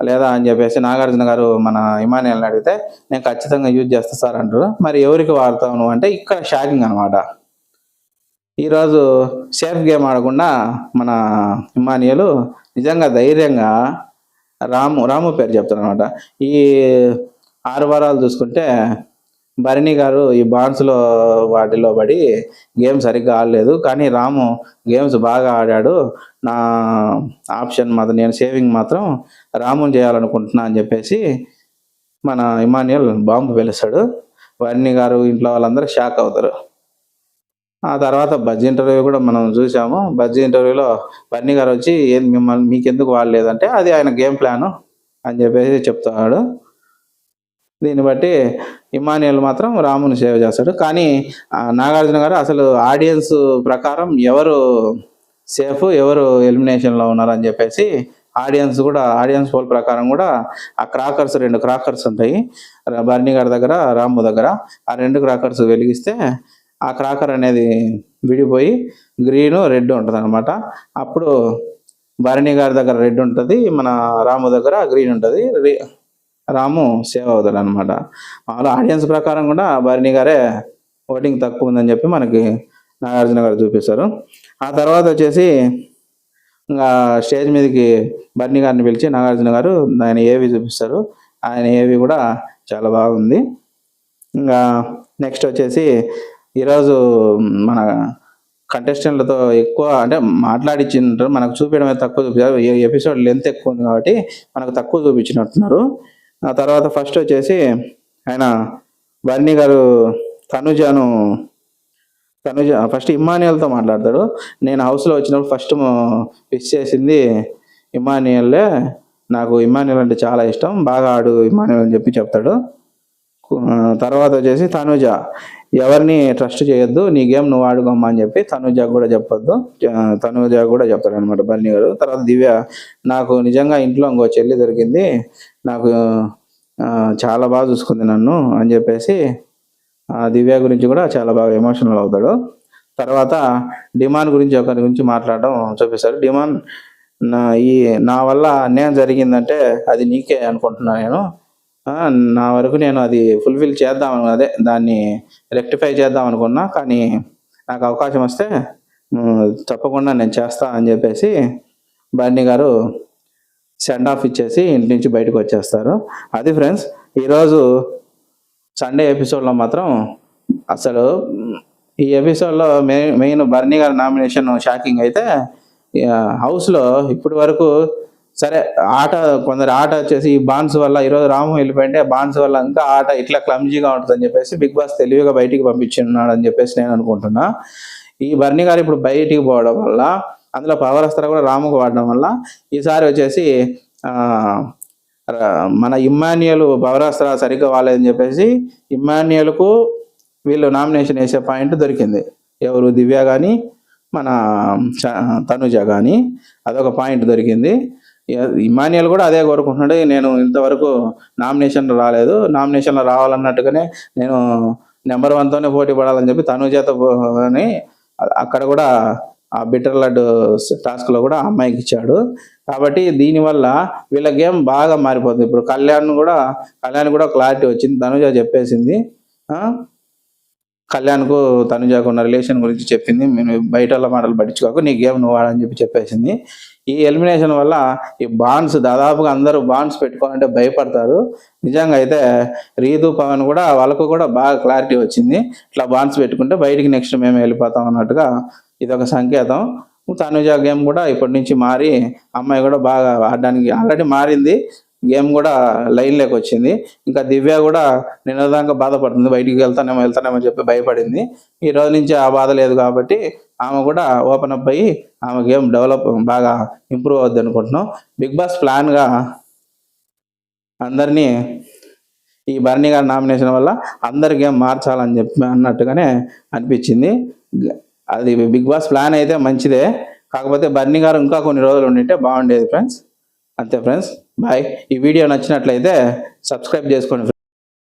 లేదా అని చెప్పేసి నాగార్జున గారు మన ఇమాన్యుయల్ని అడిగితే నేను ఖచ్చితంగా యూజ్ చేస్తా సార్ అంటారు. మరి ఎవరికి వాడతావు నువ్వు అంటే ఇక్కడ షాకింగ్ అనమాట. ఈరోజు సేఫ్ గేమ్ ఆడకుండా మన ఇమాన్యుయల్ నిజంగా ధైర్యంగా రాము పేరు చెప్తారు అనమాట. ఈ 6 వారాలు చూసుకుంటే భరణి గారు ఈ బాన్స్లో వాటిలో పడి గేమ్ సరిగ్గా ఆడలేదు, కానీ రాము గేమ్స్ బాగా ఆడాడు, నా ఆప్షన్ మాత్రం నేను సేవింగ్ మాత్రం రాముని చేయాలనుకుంటున్నా అని చెప్పేసి మన ఇమాన్యుయల్ బాంబు పేలుస్తాడు. భరణి గారు ఇంట్లో వాళ్ళందరూ షాక్ అవుతారు. ఆ తర్వాత బజ్ ఇంటర్వ్యూ కూడా మనం చూసాము. బజ్ ఇంటర్వ్యూలో బన్నీ గారు వచ్చి "ఏది మిమ్మల్ని మీకెందుకు వాడలేదంటే అది ఆయన గేమ్ ప్లాను" అని చెప్పేసి చెప్తాడు. దీన్ని బట్టి ఇమ్మాన్యుయల్ మాత్రం రాముని సేవ్ చేస్తాడు. కానీ నాగార్జున గారు అసలు ఆడియన్స్ ప్రకారం ఎవరు సేఫ్, ఎవరు ఎలిమినేషన్‌లో ఉన్నారని చెప్పేసి ఆడియన్స్ పోల్ ప్రకారం కూడా ఆ క్రాకర్స్ 2 క్రాకర్స్ ఉంటాయి. బర్నీ గారి దగ్గర, రాము దగ్గర. ఆ 2 క్రాకర్స్ వెలిగిస్తే ఆ క్రాకర్ అనేది విడిపోయి గ్రీను, రెడ్ ఉంటదనమాట. అప్పుడు భరణి గారి దగ్గర రెడ్ ఉంటది. మన రాము దగ్గర గ్రీన్ ఉంటది. రాము సేవ్ అవుతాడనమాట. మామూలుగా ఆడియన్స్ ప్రకారం కూడా భరణి గారే ఓటింగ్ తక్కువ ఉందని చెప్పి మనకి నాగార్జున గారు చూపిస్తారు. ఆ తర్వాత వచ్చేసి ఇంకా స్టేజ్ మీదకి బర్నీ గారిని పిలిచి నాగార్జున గారు ఆయన ఏవి చూపిస్తారు. ఆయన ఏవి కూడా చాలా బాగుంది. ఇంకా నెక్స్ట్ వచ్చేసి ఈరోజు మన కంటెస్టెంట్లతో ఎక్కువ అంటే మాట్లాడించినారు, మనకు చూపించడమే తక్కువ చూపించారు. ఎపిసోడ్ లెంత్ ఎక్కువ ఉంది కాబట్టి మనకు తక్కువ చూపించినట్టున్నారు. ఆ తర్వాత ఫస్ట్ వచ్చేసి ఆయన బర్నీ గారు తనుజ ఫస్ట్ ఇమ్మాన్యుయల్తో మాట్లాడతాడు. నేను హౌస్లో వచ్చినప్పుడు ఫస్ట్ విష్ చేసింది ఇమ్మాన్యుయల్లే, నాకు ఇమ్మాన్యుయల్ అంటే చాలా ఇష్టం, బాగా ఆడు ఇమ్మాన్యుయల్ అని చెప్పి చెప్తాడు. తర్వాత వచ్చేసి తనుజ, ఎవరిని ట్రస్ట్ చేయొద్దు, నీ గేమ్ నువ్వు ఆడుకోమ్మా అని చెప్పి తనుజ కూడా చెప్తాడు అనమాట బర్నీ గారు. తర్వాత దివ్య, నాకు నిజంగా ఇంట్లో ఇంకో చెల్లి దొరికింది, నాకు చాలా బాగా చూసుకుంది నన్ను అని చెప్పేసి దివ్య గురించి కూడా చాలా బాగా ఎమోషనల్ అవుతాడు. తర్వాత డిమాండ్ గురించి ఒకరి గురించి మాట్లాడడం చూపిస్తారు. డిమాండ్, నా వల్ల అన్యాయం జరిగిందంటే అది నీకే అనుకుంటున్నా నేను. నా వరకు నేను అది ఫుల్ఫిల్ చేద్దాం, దాన్ని రెక్టిఫై చేద్దాం అనుకున్నా, కానీ నాకు అవకాశం వస్తే తప్పకుండా నేను చేస్తా అని చెప్పేసి బర్నీ గారు సెండ్ ఆఫ్ ఇచ్చేసి ఇంటి నుంచి బయటకు వచ్చేస్తారు. అది ఫ్రెండ్స్ ఈరోజు సండే ఎపిసోడ్లో మాత్రం అసలు ఈ ఎపిసోడ్లో మెయిన్ బర్నీ గారి నామినేషన్ షాకింగ్ అయితే, హౌస్లో ఇప్పటి వరకు సరే కొందరు ఆట వచ్చేసి ఈ బాన్స్ వల్ల ఈరోజు రాము వెళ్ళిపోయింటే బాన్స్ వల్ల ఇంకా ఆట ఇట్లా క్లమ్జీగా ఉంటుందని చెప్పేసి బిగ్ బాస్ తెలివిగా బయటికి పంపించున్నాడు అని చెప్పేసి నేను అనుకుంటున్నా. ఈ బర్నీ గారు ఇప్పుడు బయటికి పోవడం వల్ల, అందులో పవర్ అస్త్ర కూడా రాముకు వాడడం వల్ల ఈసారి వచ్చేసి మన ఇమ్మాన్యుయల్ పవరాస్త్ర సరిగ్గా వాలేదని చెప్పేసి ఇమ్మాన్యుయల్కు వీళ్ళు నామినేషన్ వేసే పాయింట్ దొరికింది. ఎవరు, దివ్య కానీ మన తనుజ కానీ, అదొక పాయింట్ దొరికింది. ఇమ్మాన్యుయల్ కూడా అదే కోరుకుంటున్నాడు, నేను ఇంతవరకు నామినేషన్లో రాలేదు, నామినేషన్లో రావాలన్నట్టుగానే నేను నెంబర్ 1తోనే పోటీ పడాలని చెప్పి తనుజతో అని అక్కడ కూడా ఆ బిటర్ లడ్ టాస్క్లో కూడా అమ్మాయికి ఇచ్చాడు. కాబట్టి దీనివల్ల వీళ్ళ గేమ్ బాగా మారిపోతుంది. ఇప్పుడు కళ్యాణ్ కూడా క్లారిటీ వచ్చింది, తనుజ చెప్పేసింది. కళ్యాణ్కు తనుజకు ఉన్న రిలేషన్ గురించి చెప్పింది, నేను బయట మాటలు పట్టించుకోకు, నీ గేమ్ నువ్వు వాడని చెప్పేసింది. ఈ ఎలిమినేషన్ వల్ల ఈ బాండ్స్ దాదాపుగా అందరూ బాండ్స్ పెట్టుకోవాలంటే భయపడతారు. నిజంగా అయితే రీతు, పవన్ కూడా వాళ్ళకు కూడా బాగా క్లారిటీ వచ్చింది, ఇట్లా బాండ్స్ పెట్టుకుంటే బయటికి నెక్స్ట్ మేము వెళ్ళిపోతాం అన్నట్టుగా ఇదొక సంకేతం. తనుజ గేమ్ కూడా ఇప్పటి నుంచి మారి అమ్మాయి కూడా బాగా ఆడడానికి ఆల్రెడీ మారింది, గేమ్ కూడా లైన్లోకి వచ్చింది. ఇంకా దివ్య కూడా నిన్నదాకా బాధపడుతుంది, బయటికి వెళ్తానేమో చెప్పి భయపడింది. ఈ రోజు నుంచి ఆ బాధ లేదు కాబట్టి ఆమె కూడా ఓపెన్ అప్ అయ్యి ఆమె గేమ్ బాగా ఇంప్రూవ్ అవుద్ది అనుకుంటున్నాం. బిగ్ బాస్ ప్లాన్గా అందరినీ ఈ బర్నీ గారి నామినేషన్ వల్ల అందరి గేమ్ మార్చాలని చెప్పి అన్నట్టుగానే అనిపించింది. అది బిగ్ బాస్ ప్లాన్ అయితే మంచిదే, కాకపోతే బర్నీ గారు ఇంకా కొన్ని రోజులు ఉండింటే బాగుండేది ఫ్రెండ్స్. అంతే ఫ్రెండ్స్, బాయ్. ఈ వీడియో నచ్చినట్లయితే సబ్స్క్రైబ్ చేసుకోండి ఫ్రెండ్స్.